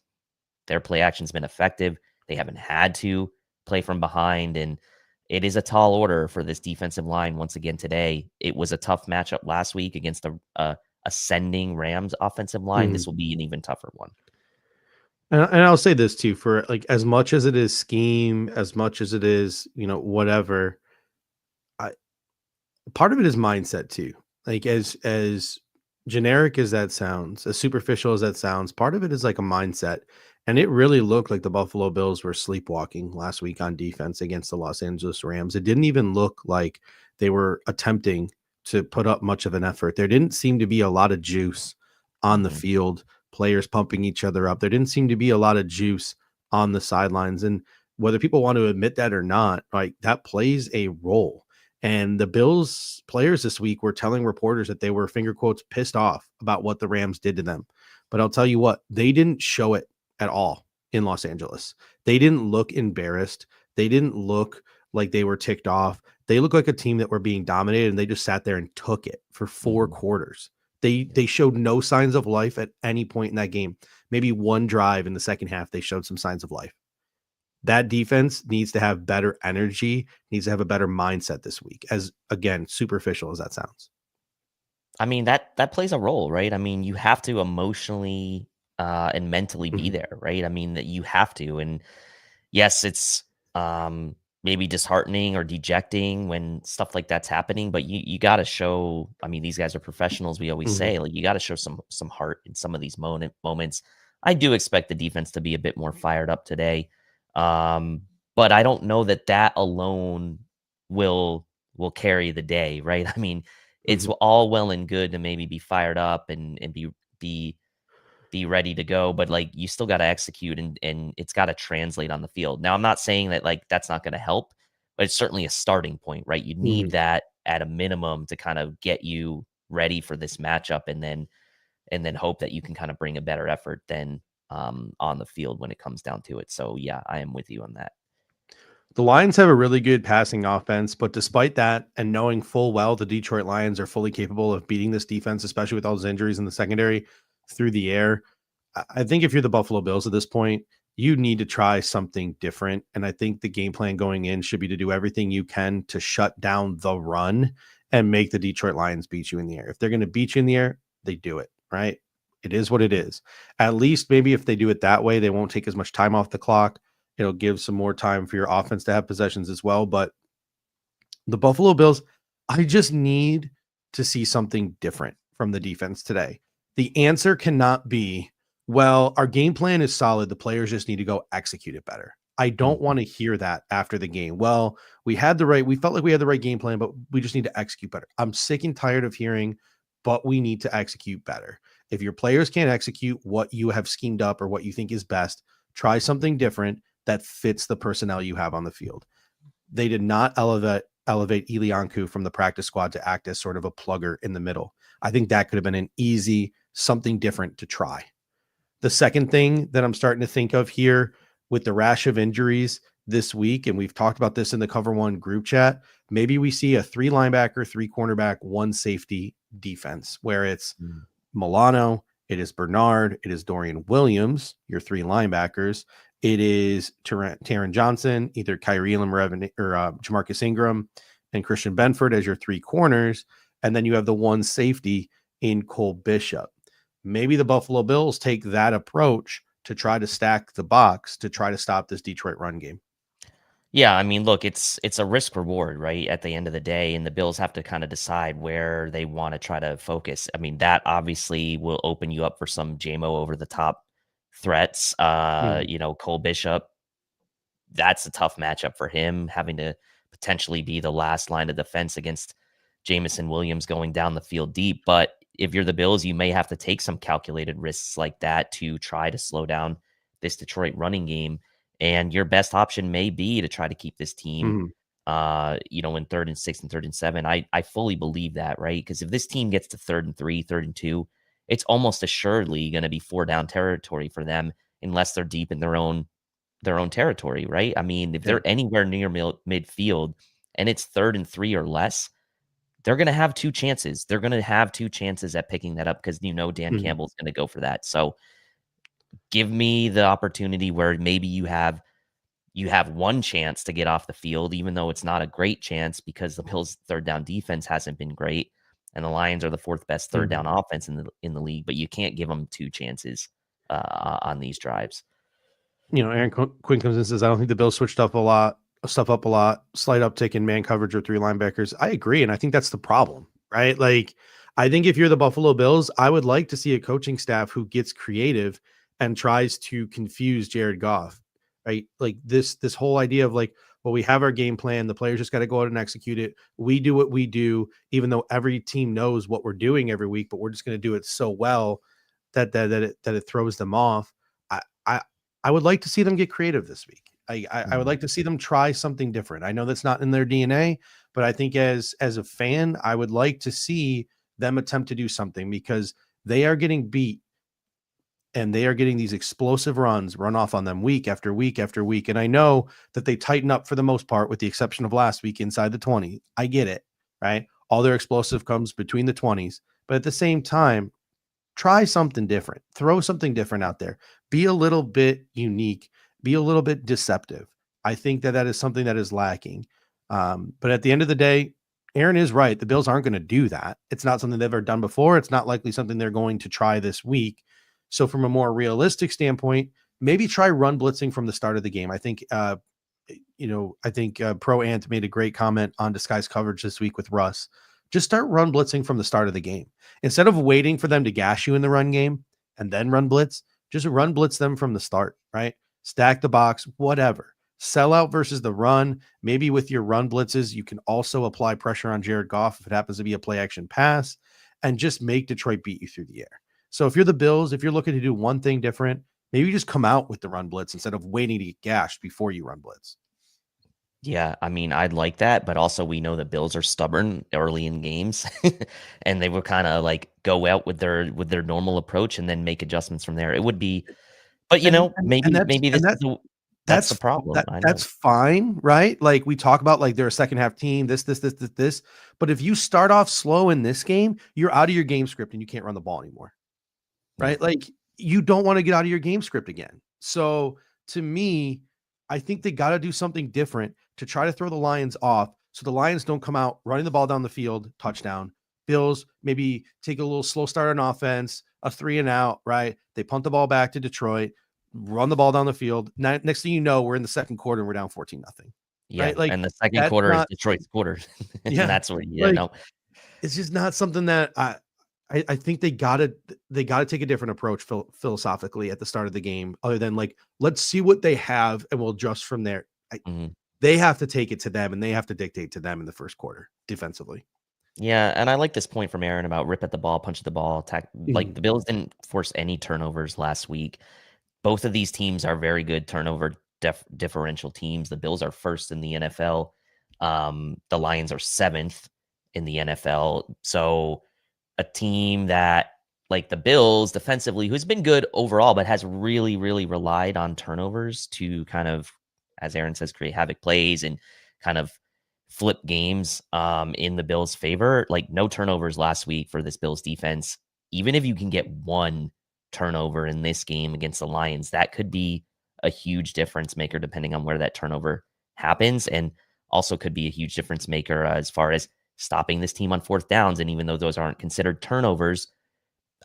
[SPEAKER 3] their play action's been effective. They haven't had to play from behind, and it is a tall order for this defensive line once again today. It was a tough matchup last week against a ascending Rams offensive line. This will be an even tougher one.
[SPEAKER 1] And I'll say this too, for like as much as it is scheme, as much as it is, whatever, part of it is mindset too. Like as generic as that sounds, as superficial as that sounds, part of it is like a mindset. And it really looked like the Buffalo Bills were sleepwalking last week on defense against the Los Angeles Rams. It didn't even look like they were attempting to put up much of an effort. There didn't seem to be a lot of juice on the field, players pumping each other up. There didn't seem to be a lot of juice on the sidelines. And whether people want to admit that or not, like that plays a role. And the Bills players this week were telling reporters that they were, finger quotes, pissed off about what the Rams did to them. But I'll tell you what, they didn't show it at all in Los Angeles. They didn't look embarrassed. They didn't look like they were ticked off. They looked like a team that were being dominated, and they just sat there and took it for 4 quarters. They showed no signs of life at any point in that game. Maybe one drive in the second half, they showed some signs of life. That defense needs to have better energy, needs to have a better mindset this week, as, again, superficial as that sounds.
[SPEAKER 3] I mean, that plays a role, right? I mean, you have to emotionally and mentally be there, right? I mean, that you have to. And yes, it's maybe disheartening or dejecting when stuff like that's happening, but you got to show, I mean, these guys are professionals. We always say, like, you got to show some heart in some of these moments. I do expect the defense to be a bit more fired up today. But I don't know that alone will carry the day, right? I mean, it's all well and good to maybe be fired up and be ready to go, but like you still got to execute and it's got to translate on the field. Now, I'm not saying that like that's not going to help, but it's certainly a starting point, right? You need that at a minimum to kind of get you ready for this matchup, and then hope that you can kind of bring a better effort than on the field when it comes down to it. So yeah, I am with you on that.
[SPEAKER 1] The Lions have a really good passing offense, but despite that, and knowing full well the Detroit Lions are fully capable of beating this defense, especially with all those injuries in the secondary through the air, I think if you're the Buffalo Bills at this point, you need to try something different. And I think the game plan going in should be to do everything you can to shut down the run and make the Detroit Lions beat you in the air. If they're going to beat you in the air, they do it, right? It is what it is. At least maybe if they do it that way, they won't take as much time off the clock. It'll give some more time for your offense to have possessions as well. But the Buffalo Bills, I just need to see something different from the defense today. The answer cannot be, well, our game plan is solid. The players just need to go execute it better. I don't want to hear that after the game. Well, we felt like we had the right game plan, but we just need to execute better. I'm sick and tired of hearing, but we need to execute better. If your players can't execute what you have schemed up or what you think is best, try something different that fits the personnel you have on the field. They did not elevate Ilianku from the practice squad to act as sort of a plugger in the middle. I think that could have been an easy something different to try. The second thing that I'm starting to think of here with the rash of injuries this week, and we've talked about this in the Cover One group chat, maybe we see a 3 linebacker, 3 cornerback, 1 safety defense where it's Milano, it is Bernard, it is Dorian Williams, your 3 linebackers. It is Taron Johnson, either Kyrie Elam or Jamarcus Ingram, and Christian Benford as your 3 corners. And then you have the 1 safety in Cole Bishop. Maybe the Buffalo Bills take that approach to try to stack the box to try to stop this Detroit run game.
[SPEAKER 3] Yeah, I mean, look, it's a risk reward, right? At the end of the day, and the Bills have to kind of decide where they want to try to focus. I mean, that obviously will open you up for some JMO over the top threats. Cole Bishop, that's a tough matchup for him, having to potentially be the last line of defense against Jamison Williams going down the field deep. But if you're the Bills, you may have to take some calculated risks like that to try to slow down this Detroit running game. And your best option may be to try to keep this team, in 3rd and 6 and 3rd and 7. I fully believe that, right? Because if this team gets to 3rd and 3, 3rd and 2, it's almost assuredly going to be 4-down territory for them unless they're deep in their own territory, right? I mean, if they're anywhere near midfield and it's 3rd and 3 or less, they're going to have 2 chances. They're going to have 2 chances at picking that up because Dan Campbell's going to go for that. So give me the opportunity where maybe you have 1 chance to get off the field, even though it's not a great chance because the Bills' 3rd down defense hasn't been great, and the Lions are the 4th best 3rd down offense in the league. But you can't give them 2 chances on these drives.
[SPEAKER 1] Aaron Quinn comes in and says, I don't think the Bills switched up a lot, slight uptick in man coverage or 3 linebackers. I agree, and I think that's the problem, right? Like, I think if you're the Buffalo Bills, I would like to see a coaching staff who gets creative and tries to confuse Jared Goff, right? Like this whole idea of like, well, we have our game plan. The players just got to go out and execute it. We do what we do, even though every team knows what we're doing every week, but we're just going to do it so well that it throws them off. I would like to see them get creative this week. I would like to see them try something different. I know that's not in their DNA, But I think as a fan, I would like to see them attempt to do something because they are getting beat and they are getting these explosive runs run off on them week after week after week. And I know that they tighten up for the most part, with the exception of last week inside the 20. I get it, right? All their explosive comes between the 20s. But at the same time, try something different. Throw something different out there. Be a little bit unique. Be a little bit deceptive. I think that is something that is lacking. But at the end of the day, Aaron is right. The Bills aren't going to do that. It's not something they've ever done before. It's not likely something they're going to try this week. So from a more realistic standpoint, maybe try run blitzing from the start of the game. I think, Pro Ant made a great comment on disguised coverage this week with Russ. Just start run blitzing from the start of the game. Instead of waiting for them to gash you in the run game and then run blitz, just run blitz them from the start, right? Stack the box, whatever. Sell out versus the run. Maybe with your run blitzes, you can also apply pressure on Jared Goff if it happens to be a play action pass, and just make Detroit beat you through the air. So if you're the Bills, if you're looking to do one thing different, maybe just come out with the run blitz instead of waiting to get gashed before you run blitz.
[SPEAKER 3] Yeah, I mean, I'd like that, but also we know the Bills are stubborn early in games, and they would kind of like go out with their normal approach and then make adjustments from there. It would be, but maybe that's the problem.
[SPEAKER 1] That's fine, right? Like we talk about, like they're a second half team, this. But if you start off slow in this game, you're out of your game script and you can't run the ball anymore, right?
[SPEAKER 3] Yeah.
[SPEAKER 1] Like you don't want to get out of your game script again. So to me, I think they got to do something different to try to throw the Lions off, so the Lions don't come out running the ball down the field, touchdown. Bills maybe take a little slow start on offense, a 3 and out, right? They punt the ball back to Detroit, run the ball down the field. Next thing you know, we're in the second quarter and we're down 14-0.
[SPEAKER 3] Yeah,
[SPEAKER 1] right? Like,
[SPEAKER 3] and the second quarter is Detroit's quarter. And
[SPEAKER 1] Yeah,
[SPEAKER 3] that's what
[SPEAKER 1] it's just not something that I think they gotta take a different approach philosophically at the start of the game, other than like, let's see what they have and we'll adjust from there. They have to take it to them, and they have to dictate to them in the first quarter defensively.
[SPEAKER 3] Yeah, and I like this point from Aaron about rip at the ball, punch at the ball, attack. Like the Bills didn't force any turnovers last week. Both of these teams are very good turnover differential teams. The Bills are first in the NFL. The Lions are seventh in the NFL. So a team that, like the Bills defensively, who's been good overall, but has really, really relied on turnovers to kind of, as Aaron says, create havoc plays and kind of flip games in the Bills' favor. Like no turnovers last week for this Bills defense. Even if you can get one turnover in this game against the Lions, that could be a huge difference maker depending on where that turnover happens, and also could be a huge difference maker as far as stopping this team on fourth downs. And even though those aren't considered turnovers,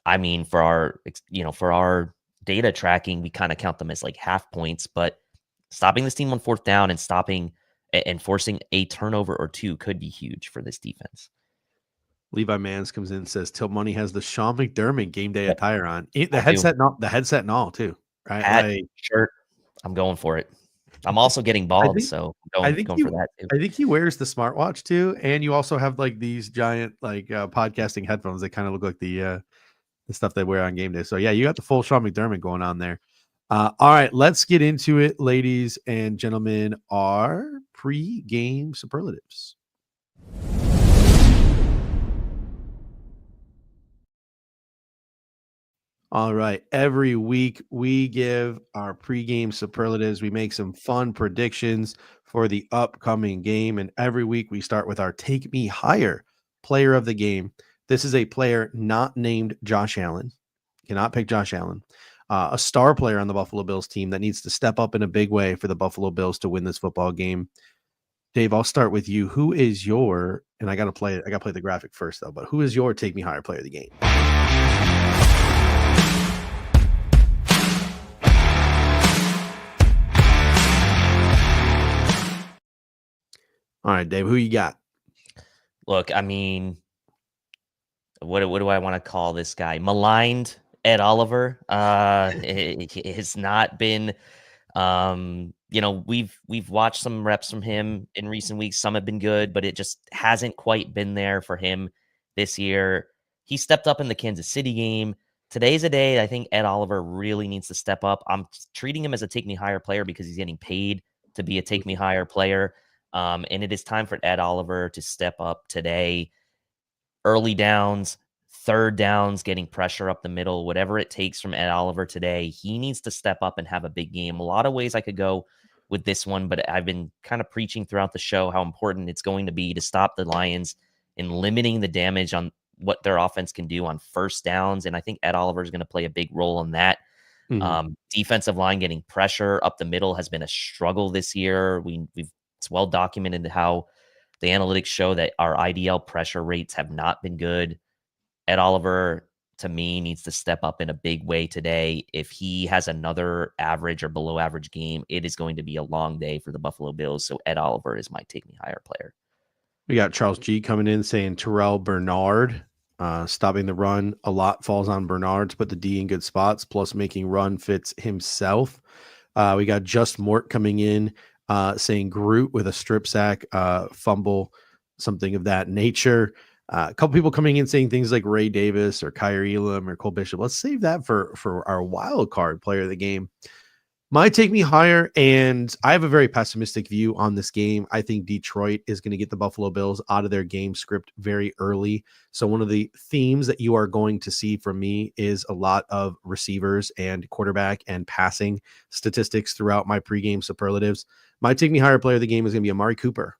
[SPEAKER 3] I mean, for our data tracking, we kind of count them as like half points, but stopping this team on fourth down and stopping and forcing a turnover or two could be huge for this defense.
[SPEAKER 1] Levi Mans comes in and says, "Till Money has the Sean McDermott game day attire on, the headset and all too, right?
[SPEAKER 3] Hat, shirt, I'm going for it. I'm also getting bald, so I'm going for that too.
[SPEAKER 1] I think he wears the smartwatch too, and you also have like these giant like podcasting headphones that kind of look like the stuff they wear on game day. So yeah, you got the full Sean McDermott going on there. All right, let's get into it, ladies and gentlemen. Our pre-game superlatives. All right. Every week we give our pregame superlatives. We make some fun predictions for the upcoming game. And every week we start with our Take Me Higher player of the game. This is a player not named Josh Allen. Cannot pick Josh Allen. A star player on the Buffalo Bills team that needs to step up in a big way for the Buffalo Bills to win this football game. Dave, I'll start with you. Who is your, and I got to play the graphic first though, but who is your Take Me Higher player of the game? All right, Dave, who you got?
[SPEAKER 3] Look, I mean, what do I want to call this guy? Maligned Ed Oliver. It has not been, we've watched some reps from him in recent weeks. Some have been good, but it just hasn't quite been there for him this year. He stepped up in the Kansas City game. Today's a day I think Ed Oliver really needs to step up. I'm treating him as a Take Me Higher player because he's getting paid to be a Take Me Higher player. And it is time for Ed Oliver to step up today. Early downs, third downs, getting pressure up the middle, whatever it takes from Ed Oliver today, he needs to step up and have a big game. A lot of ways I could go with this one, but I've been kind of preaching throughout the show how important it's going to be to stop the Lions in limiting the damage on what their offense can do on first downs. And I think Ed Oliver is going to play a big role in that. Defensive line getting pressure up the middle has been a struggle this year. It's well documented how the analytics show that our IDL pressure rates have not been good. Ed Oliver, to me, needs to step up in a big way today. If he has another average or below average game, it is going to be a long day for the Buffalo Bills. So Ed Oliver is my take me higher player.
[SPEAKER 1] We got Charles G coming in saying Terrell Bernard stopping the run. A lot falls on Bernard to put the D in good spots, plus making run fits himself. We got Just Mort coming in saying Groot with a strip sack, fumble, something of that nature. A couple people coming in saying things like Ray Davis or Kyrie Elam or Cole Bishop. Let's save that for our wild card player of the game. My take me higher, and I have a very pessimistic view on this game. I think Detroit is going to get the Buffalo Bills out of their game script very early. So one of the themes that you are going to see from me is a lot of receivers and quarterback and passing statistics throughout my pregame superlatives. My take me higher player of the game is going to be Amari Cooper.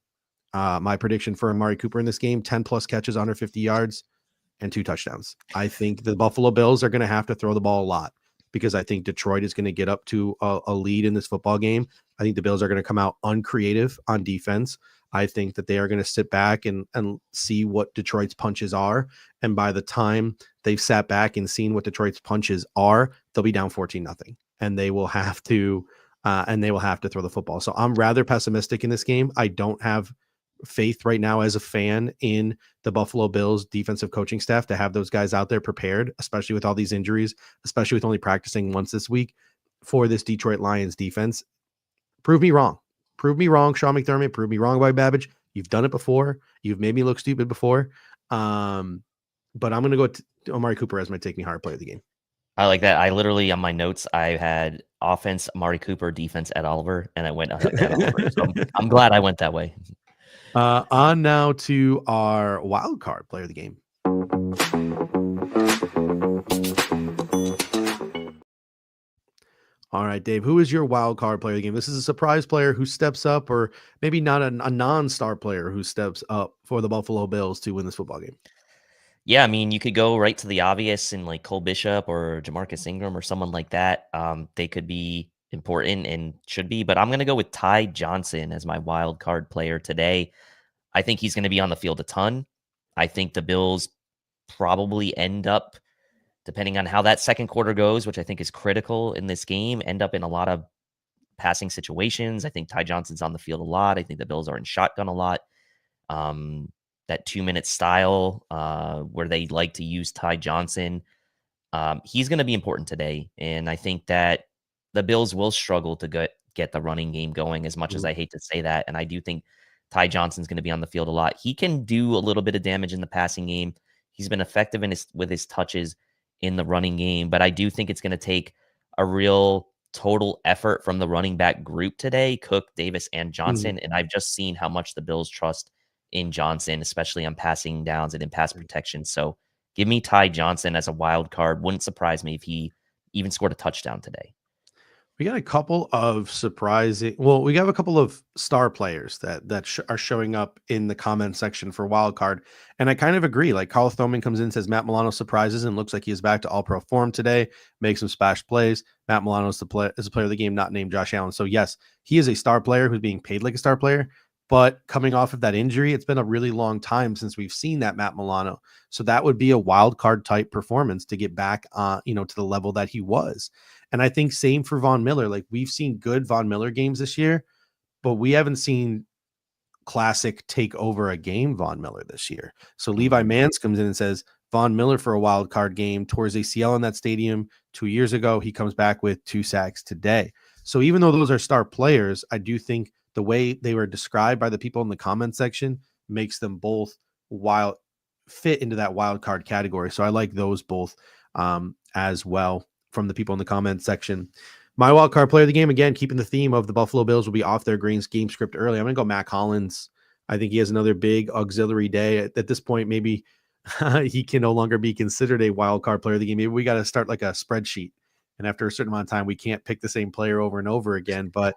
[SPEAKER 1] My prediction for Amari Cooper in this game, 10 plus catches, 150 yards, and 2 touchdowns. I think the Buffalo Bills are going to have to throw the ball a lot, because I think Detroit is going to get up to a lead in this football game. I think the Bills are going to come out uncreative on defense. I think that they are going to sit back and see what Detroit's punches are. And by the time they've sat back and seen what Detroit's punches are, they'll be down 14-0, and they will have to throw the football. So I'm rather pessimistic in this game. I don't have faith right now as a fan in the Buffalo Bills defensive coaching staff to have those guys out there prepared, especially with all these injuries, especially with only practicing once this week for this Detroit Lions defense. Prove me wrong. Prove me wrong, Sean McDermott. Prove me wrong, by Babbage. You've done it before. You've made me look stupid before. But I'm going to go to Amari Cooper as my take me hard player of the game.
[SPEAKER 3] I like that. I literally, on my notes, I had offense, Amari Cooper, defense, Ed Oliver, and I went Ed Oliver. So I'm glad I went that way.
[SPEAKER 1] On now to our wild card player of the game. All right, Dave, who is your wild card player of the game? This is a surprise player who steps up, or maybe not a non-star player who steps up for the Buffalo Bills to win this football game.
[SPEAKER 3] Yeah, I mean, you could go right to the obvious in like Cole Bishop or Jamarcus Ingram or someone like that. They could be important and should be, but I'm going to go with Ty Johnson as my wild card player today. I think he's going to be on the field a ton. I think the Bills probably end up, depending on how that second quarter goes, which I think is critical in this game, end up in a lot of passing situations. I think Ty Johnson's on the field a lot. I think the Bills are in shotgun a lot. That 2-minute style where they like to use Ty Johnson, he's going to be important today. And I think that the Bills will struggle to get the running game going, as much as I hate to say that. And I do think Ty Johnson's going to be on the field a lot. He can do a little bit of damage in the passing game. He's been effective with his touches in the running game, but I do think it's going to take a real total effort from the running back group today, Cook, Davis, and Johnson. And I've just seen how much the Bills trust in Johnson, especially on passing downs and in pass protection. So give me Ty Johnson as a wild card. Wouldn't surprise me if he even scored a touchdown today.
[SPEAKER 1] We got a couple of we have a couple of star players that are showing up in the comment section for wild card. And I kind of agree. Like Carl Thoman comes in and says Matt Milano surprises and looks like he is back to all pro form today, makes some splash plays. Matt Milano is a player of the game, not named Josh Allen. So yes, he is a star player who's being paid like a star player, but coming off of that injury, it's been a really long time since we've seen that Matt Milano. So that would be a wild card type performance to get back to the level that he was. And I think same for Von Miller. Like we've seen good Von Miller games this year, but we haven't seen classic take over a game Von Miller this year. So Levi Mans comes in and says Von Miller for a wild card game towards ACL in that stadium 2 years ago. He comes back with 2 sacks today. So even though those are star players, I do think the way they were described by the people in the comment section makes them both fit into that wild card category. So I like those both as well from the people in the comment section. My wild card player of the game, again, keeping the theme of the Buffalo Bills will be off their game script early. I'm going to go Matt Collins. I think he has another big auxiliary day. At this point, maybe he can no longer be considered a wild card player of the game. Maybe we got to start like a spreadsheet. And after a certain amount of time, we can't pick the same player over and over again. But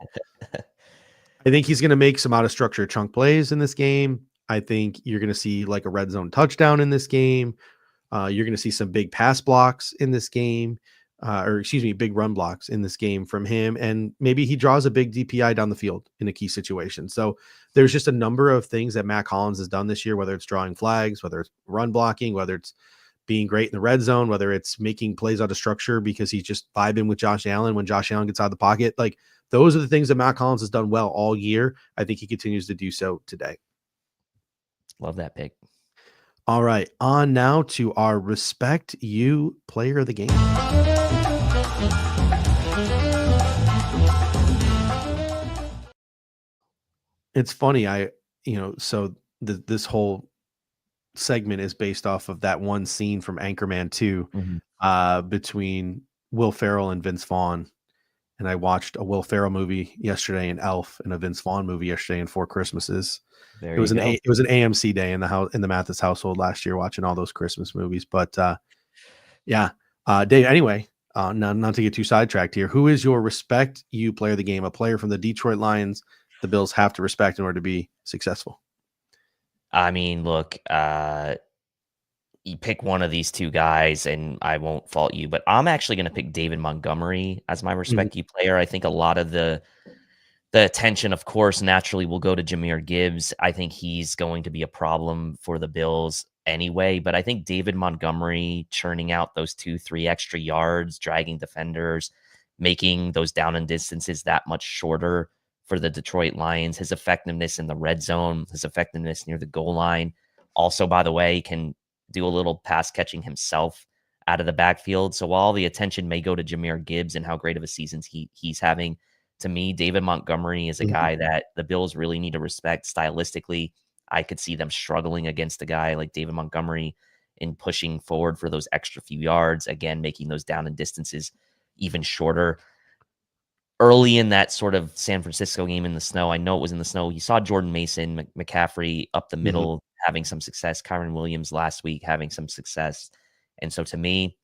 [SPEAKER 1] I think he's going to make some out of structure chunk plays in this game. I think you're going to see like a red zone touchdown in this game. You're going to see some big pass blocks in this game. Big run blocks in this game from him. And maybe he draws a big DPI down the field in a key situation. So there's just a number of things that Matt Collins has done this year, whether it's drawing flags, whether it's run blocking, whether it's being great in the red zone, whether it's making plays out of structure because he's just vibing with Josh Allen when Josh Allen gets out of the pocket. Like those are the things that Matt Collins has done well all year. I think he continues to do so today.
[SPEAKER 3] Love that pick.
[SPEAKER 1] All right, on now to our Respect You player of the game. It's funny, this whole segment is based off of that one scene from Anchorman 2 between Will Ferrell and Vince Vaughn. And I watched a Will Ferrell movie yesterday in Elf and a Vince Vaughn movie yesterday in Four Christmases. It was an AMC day in the Mathis household last year watching all those Christmas movies. But Dave, anyway, not to get too sidetracked here. Who is your Respect You player of the game? A player from the Detroit Lions the Bills have to respect in order to be successful.
[SPEAKER 3] I mean, look, you pick one of these two guys and I won't fault you, but I'm actually going to pick David Montgomery as my Respect You player. I think a lot of the attention, of course, naturally will go to Jahmyr Gibbs. I think he's going to be a problem for the Bills anyway, but I think David Montgomery churning out those 2-3 extra yards, dragging defenders, making those down and distances that much shorter for the Detroit Lions, his effectiveness in the red zone, his effectiveness near the goal line. Also, by the way, can do a little pass catching himself out of the backfield. So while the attention may go to Jahmyr Gibbs and how great of a season he's having, to me, David Montgomery is a guy that the Bills really need to respect stylistically. I could see them struggling against a guy like David Montgomery in pushing forward for those extra few yards, again, making those down and distances even shorter. Early in that sort of San Francisco game in the snow, I know it was in the snow, you saw Jordan Mason, McCaffrey up the middle having some success, Kyron Williams last week having some success. And so to me,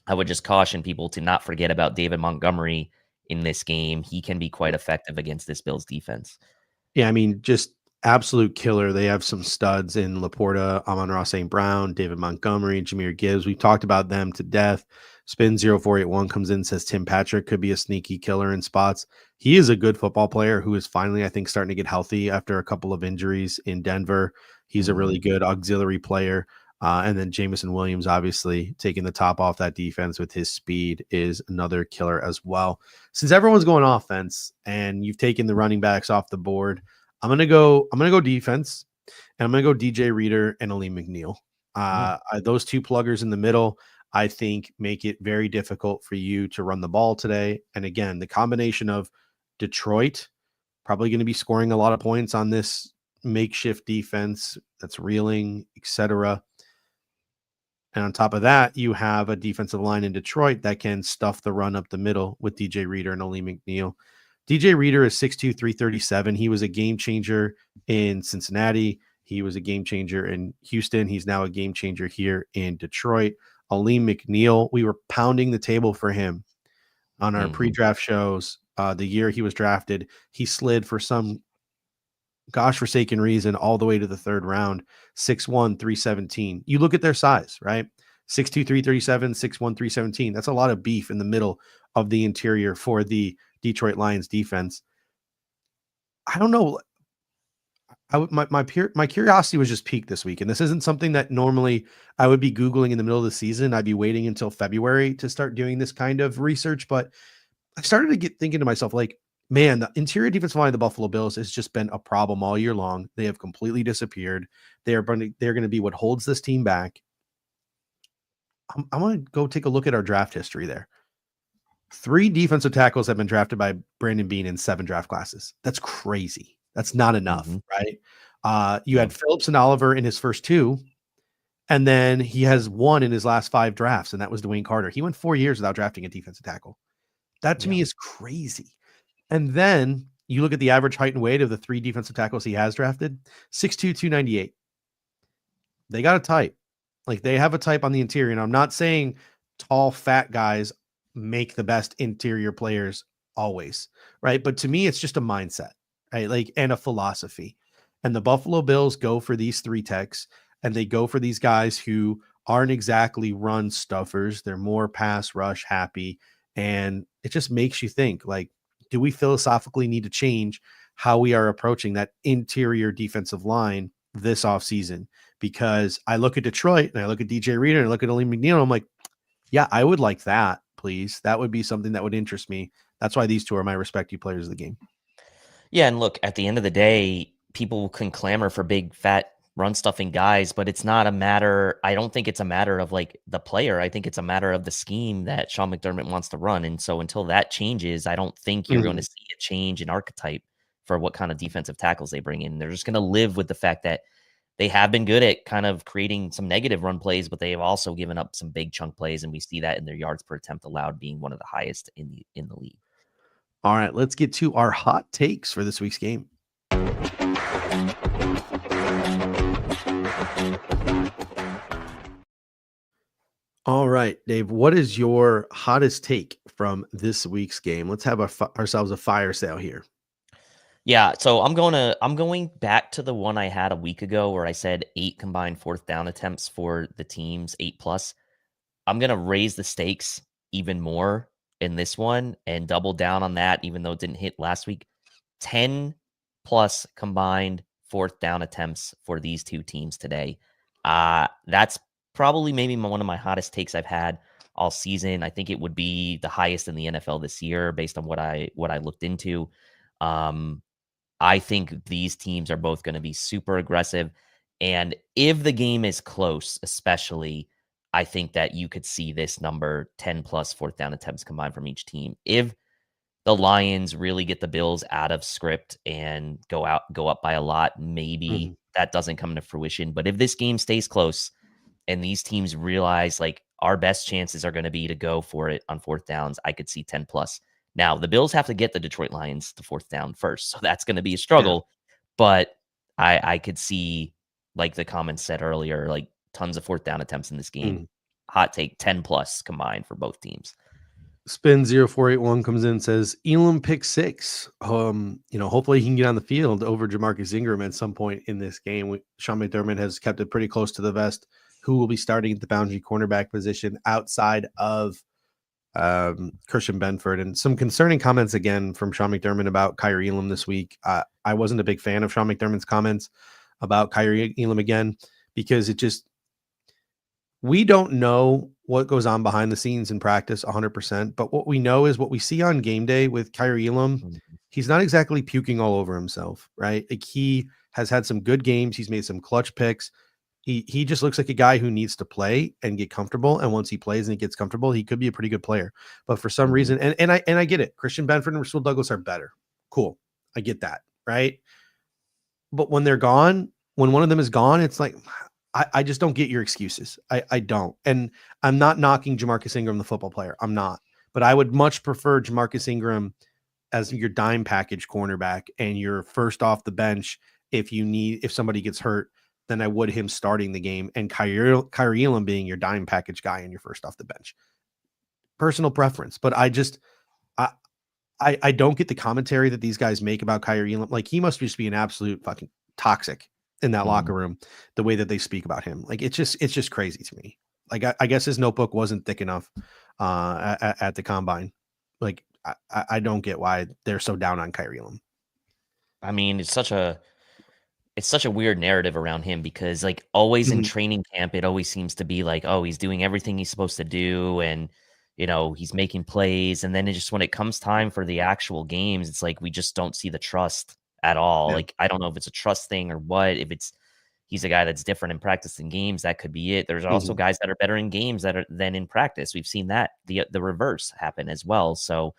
[SPEAKER 3] I would just caution people to not forget about David Montgomery in this game. He can be quite effective against this Bills defense.
[SPEAKER 1] Yeah, I mean, just absolute killer. They have some studs in Laporta, Amon-Ra St. Brown, David Montgomery, Jahmyr Gibbs. We've talked about them to death. Spin 0481 comes in, says Tim Patrick could be a sneaky killer in spots. He is a good football player who is finally, I think, starting to get healthy after a couple of injuries in Denver. He's a really good auxiliary player. And then Jameson Williams, obviously, taking the top off that defense with his speed is another killer as well. Since everyone's going offense and you've taken the running backs off the board, I'm gonna go defense, and I'm gonna go DJ Reader and Aleem McNeil. Those two pluggers in the middle, I think, make it very difficult for you to run the ball today. And again, the combination of Detroit probably going to be scoring a lot of points on this makeshift defense that's reeling, etc. And on top of that, you have a defensive line in Detroit that can stuff the run up the middle with DJ Reader and Aleem McNeil. DJ Reader is 6'2", 337. He was a game changer in Cincinnati. He was a game changer in Houston. He's now a game changer here in Detroit. Aleem McNeil, we were pounding the table for him on our pre-draft shows. The year he was drafted, he slid for some gosh-forsaken reason all the way to the third round, 6'1", 317. You look at their size, right? 6'2", 337, 6'1", 317. That's a lot of beef in the middle of the interior for the Detroit Lions defense. I don't know. My curiosity was just piqued this week, and this isn't something that normally I would be Googling in the middle of the season. I'd be waiting until February to start doing this kind of research, but I started to get thinking to myself, like, man, the interior defensive line of the Buffalo Bills has just been a problem all year long. They have completely disappeared. They're going to be what holds this team back. I'm going to go take a look at our draft history there. 3 defensive tackles have been drafted by Brandon Beane in 7 draft classes. That's crazy. That's not enough, right? You had Phillips and Oliver in his first 2, and then he has 1 in his last 5 drafts, and that was Dwayne Carter. He went 4 years without drafting a defensive tackle. That to me is crazy. And then you look at the average height and weight of the 3 defensive tackles he has drafted, 6'2", 298. They got a type. Like, they have a type on the interior. And I'm not saying tall, fat guys make the best interior players always, right? But to me, it's just a mindset, right? Like, and a philosophy. And the Buffalo Bills go for these 3 techs, and they go for these guys who aren't exactly run stuffers. They're more pass rush happy. And it just makes you think, like, do we philosophically need to change how we are approaching that interior defensive line this offseason? Because I look at Detroit and I look at DJ Reader and I look at Aleem McNeil. I'm like, yeah, I would like that, please. That would be something that would interest me. That's why these 2 are my respective players of the game.
[SPEAKER 3] Yeah, and look, at the end of the day, people can clamor for big, fat, run stuffing guys, but it's not a matter. I don't think it's a matter of like the player. I think it's a matter of the scheme that Sean McDermott wants to run. And so until that changes, I don't think you're going to see a change in archetype for what kind of defensive tackles they bring in. They're just going to live with the fact that they have been good at kind of creating some negative run plays, but they have also given up some big chunk plays, and we see that in their yards per attempt allowed being one of the highest in the league.
[SPEAKER 1] All right, let's get to our hot takes for this week's game. All right, Dave, what is your hottest take from this week's game? Let's have ourselves a fire sale here.
[SPEAKER 3] Yeah, so I'm going back to the one I had a week ago where I said 8 combined 4th down attempts for the teams, 8+. I'm going to raise the stakes even more in this one and double down on that, even though it didn't hit last week. 10+ combined 4th down attempts for these 2 teams today. That's probably maybe one of my hottest takes I've had all season. I think it would be the highest in the NFL this year based on what I looked into. I think these teams are both going to be super aggressive. And if the game is close, especially, I think that you could see this number 10+ 4th down attempts combined from each team. If the Lions really get the Bills out of script and go up by a lot, maybe that doesn't come to fruition. But if this game stays close and these teams realize like our best chances are going to be to go for it on 4th downs, I could see 10+. Now, the Bills have to get the Detroit Lions to 4th down first, so that's going to be a struggle. Yeah. But I could see, like the comments said earlier, like tons of 4th down attempts in this game. Hot take, 10+ combined for both teams.
[SPEAKER 1] Spin 0481 comes in and says Elam pick 6. Hopefully he can get on the field over Jamarcus Ingram at some point in this game. Sean McDermott has kept it pretty close to the vest. Who will be starting at the boundary cornerback position outside of Christian Benford? And some concerning comments again from Sean McDermott about Kyrie Elam this week. I wasn't a big fan of Sean McDermott's comments about Kyrie Elam again, because we don't know what goes on behind the scenes in practice 100%, but what we know is what we see on game day with Kyrie Elam. He's not exactly puking all over himself, right? Like, he has had some good games. He's made some clutch picks. He just looks like a guy who needs to play and get comfortable. And once he plays and he gets comfortable, he could be a pretty good player. But for some reason, and I get it, Christian Benford and Rasul Douglas are better. Cool. I get that. Right. But when they're gone, when one of them is gone, it's like, I just don't get your excuses. I don't. And I'm not knocking Jamarcus Ingram, the football player. I'm not. But I would much prefer Jamarcus Ingram as your dime package cornerback and your first off the bench if somebody gets hurt, than I would him starting the game and Kyrie Elam being your dime package guy and your first off the bench. Personal preference, but I don't get the commentary that these guys make about Kyrie Elam. Like, he must just be an absolute fucking toxic in that locker room, the way that they speak about him. Like, it's just crazy to me. Like, I guess his notebook wasn't thick enough at the combine. Like, I don't get why they're so down on Kyrie Elam.
[SPEAKER 3] I mean, it's such a weird narrative around him, because like always in training camp, it always seems to be like, oh, he's doing everything he's supposed to do. And, he's making plays. And then when it comes time for the actual games, it's like, we just don't see the trust at all. Yeah. Like, I don't know if it's a trust thing or what, if he's a guy that's different in practice than games, that could be it. There's also guys that are better in games than in practice. We've seen that the reverse happen as well. So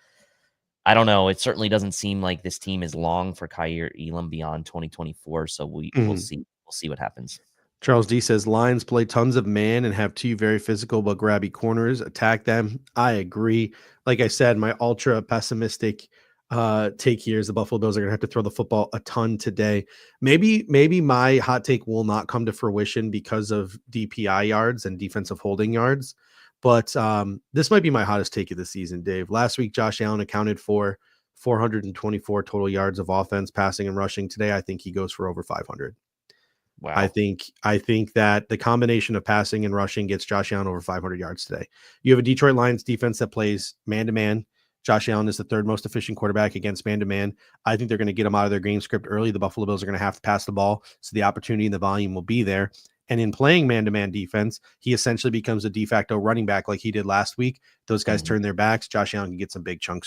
[SPEAKER 3] I don't know. It certainly doesn't seem like this team is long for Kyrie Elam beyond 2024. So we'll see. We'll see what happens.
[SPEAKER 1] Charles D says Lions play tons of man and have two very physical but grabby corners. Attack them. I agree. Like I said, my ultra pessimistic take here is the Buffalo Bills are going to have to throw the football a ton today. Maybe my hot take will not come to fruition because of DPI yards and defensive holding yards. But this might be my hottest take of the season, Dave. Last week, Josh Allen accounted for 424 total yards of offense, passing and rushing. Today, I think he goes for over 500.
[SPEAKER 3] Wow.
[SPEAKER 1] I think that the combination of passing and rushing gets Josh Allen over 500 yards today. You have a Detroit Lions defense that plays man-to-man. Josh Allen is the third most efficient quarterback against man-to-man. I think they're going to get him out of their game script early. The Buffalo Bills are going to have to pass the ball, so the opportunity and the volume will be there. And in playing man-to-man defense, he essentially becomes a de facto running back like he did last week. Those guys turn their backs. Josh Allen can get some big chunk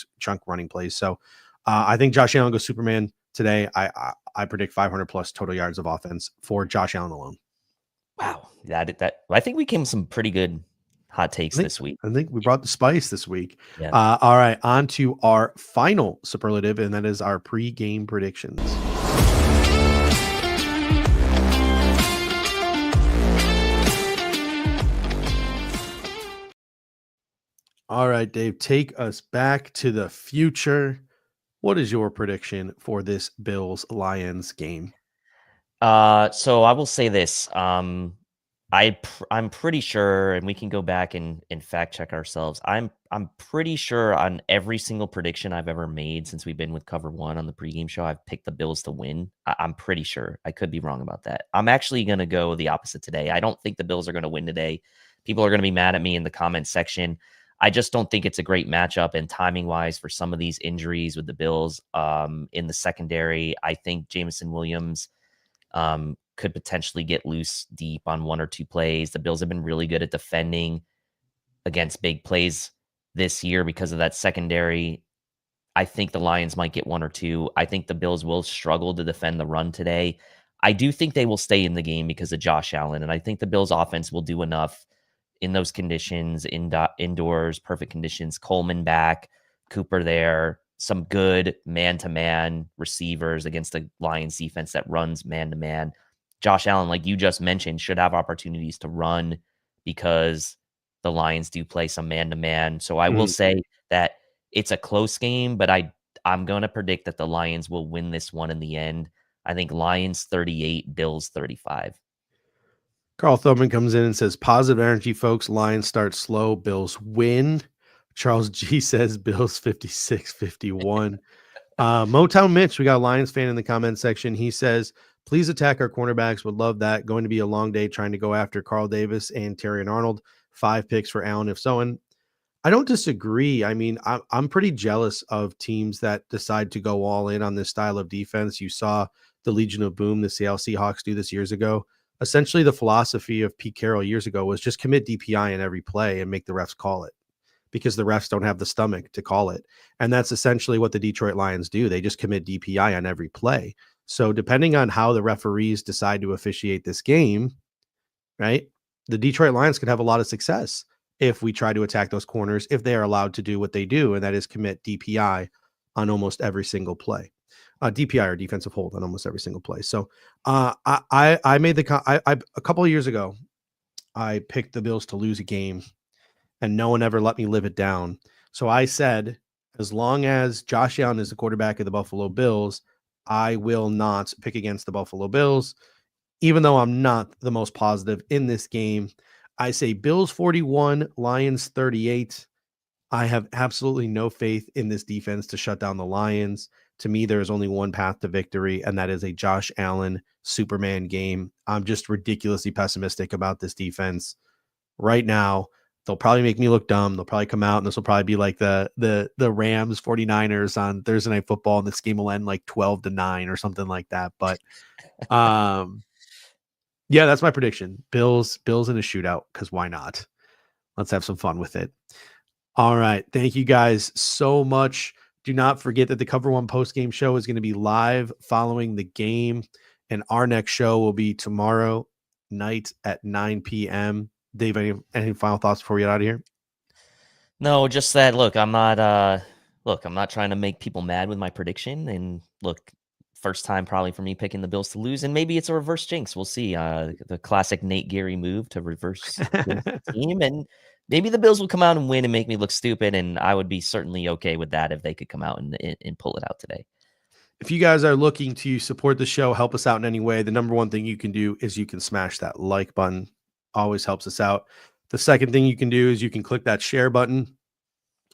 [SPEAKER 1] running plays. So I think Josh Allen goes Superman today. I predict 500 plus total yards of offense for Josh Allen alone.
[SPEAKER 3] Wow, that I think we came with some pretty good hot takes this week.
[SPEAKER 1] I think we brought the spice this week.
[SPEAKER 3] Yeah.
[SPEAKER 1] All right, on to our final superlative, and that is our pre-game predictions. All right, Dave, take us back to the future. What is your prediction for this Bills-Lions game?
[SPEAKER 3] So I will say this. I'm pretty sure, and we can go back and fact check ourselves. I'm pretty sure on every single prediction I've ever made since we've been with Cover One on the pregame show, I've picked the Bills to win. I'm pretty sure. I could be wrong about that. I'm actually going to go the opposite today. I don't think the Bills are going to win today. People are going to be mad at me in the comments section. I just don't think it's a great matchup, and timing wise for some of these injuries with the Bills in the secondary. I think Jameson Williams could potentially get loose deep on one or two plays. The Bills have been really good at defending against big plays this year because of that secondary. I think the Lions might get one or two. I think the Bills will struggle to defend the run today. I do think they will stay in the game because of Josh Allen, and I think the Bills offense will do enough in those conditions, indoors, perfect conditions. Coleman back, Cooper there, some good man-to-man receivers against the Lions defense that runs man-to-man. Josh Allen, like you just mentioned, should have opportunities to run because the Lions do play some man-to-man. So I will say that it's a close game, but I'm going to predict that the Lions will win this one in the end. I think Lions 38, Bills 35.
[SPEAKER 1] Carl Thurman comes in and says, positive energy, folks. Lions start slow. Bills win. Charles G says Bills 56-51. Motown Mitch, we got a Lions fan in the comment section. He says, please attack our cornerbacks. Would love that. Going to be a long day trying to go after Carl Davis and Terrion Arnold. 5 picks for Allen if so. And I don't disagree. I mean, I'm pretty jealous of teams that decide to go all in on this style of defense. You saw the Legion of Boom, the Seattle Seahawks do this years ago. Essentially, the philosophy of Pete Carroll years ago was just commit DPI in every play and make the refs call it because the refs don't have the stomach to call it. And that's essentially what the Detroit Lions do. They just commit DPI on every play. So depending on how the referees decide to officiate this game, right, the Detroit Lions could have a lot of success if we try to attack those corners, if they are allowed to do what they do, and that is commit DPI on almost every single play. DPI or defensive hold on almost every single play. So I made a couple of years ago, I picked the Bills to lose a game and no one ever let me live it down. So I said, as long as Josh Allen is the quarterback of the Buffalo Bills, I will not pick against the Buffalo Bills, even though I'm not the most positive in this game. I say Bills 41, Lions 38. I have absolutely no faith in this defense to shut down the Lions. To me, there is only one path to victory, and that is a Josh Allen Superman game. I'm just ridiculously pessimistic about this defense right now. They'll probably make me look dumb. They'll probably come out, and this will probably be like the Rams 49ers on Thursday Night Football, and this game will end like 12-9 or something like that. But yeah, that's my prediction. Bills in a shootout, because why not? Let's have some fun with it. All right. Thank you guys so much. Do not forget that the Cover One post-game show is going to be live following the game, and our next show will be tomorrow night at 9 p.m. Dave, any final thoughts before we get out of here?
[SPEAKER 3] No, just that. Look, I'm not trying to make people mad with my prediction. And look, First time probably for me picking the Bills to lose, and maybe it's a reverse jinx. We'll see. The classic Nate Geary move to reverse jinx the team, and maybe the Bills will come out and win and make me look stupid, and I would be certainly okay with that if they could come out and pull it out today.
[SPEAKER 1] If you guys are looking to support the show, help us out in any way, the number one thing you can do is you can smash that like button. Always helps us out. The second thing you can do is you can click that share button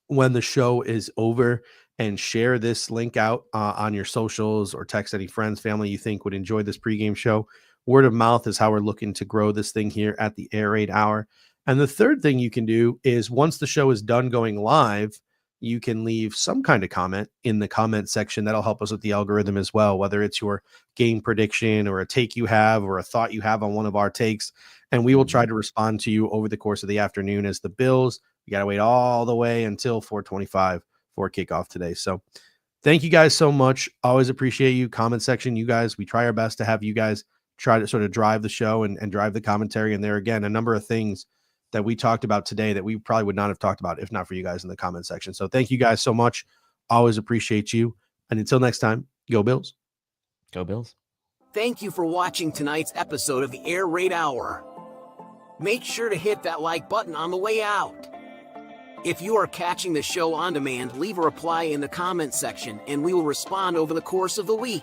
[SPEAKER 1] when the show is over and share this link out on your socials, or text any friends, family you think would enjoy this pregame show. Word of mouth is how we're looking to grow this thing here at the Air Raid Hour. And the third thing you can do is once the show is done going live, you can leave some kind of comment in the comment section. That'll help us with the algorithm as well, whether it's your game prediction or a take you have or a thought you have on one of our takes. And we will try to respond to you over the course of the afternoon as the Bills. You got to wait all the way until 4:25 for kickoff today. So thank you guys so much. Always appreciate you. Comment section, you guys, we try our best to have you guys try to sort of drive the show and drive the commentary. And there again, a number of things that we talked about today that we probably would not have talked about if not for you guys in the comment section. So thank you guys so much. Always appreciate you. And until next time, go Bills.
[SPEAKER 3] Go Bills.
[SPEAKER 2] Thank you for watching tonight's episode of the Air Raid Hour. Make sure to hit that like button on the way out. If you are catching the show on demand, leave a reply in the comment section and we will respond over the course of the week.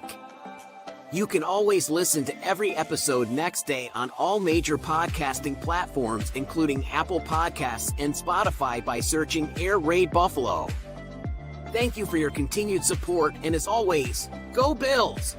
[SPEAKER 2] You can always listen to every episode next day on all major podcasting platforms, including Apple Podcasts and Spotify, by searching Air Raid Buffalo. Thank you for your continued support, and as always, go Bills!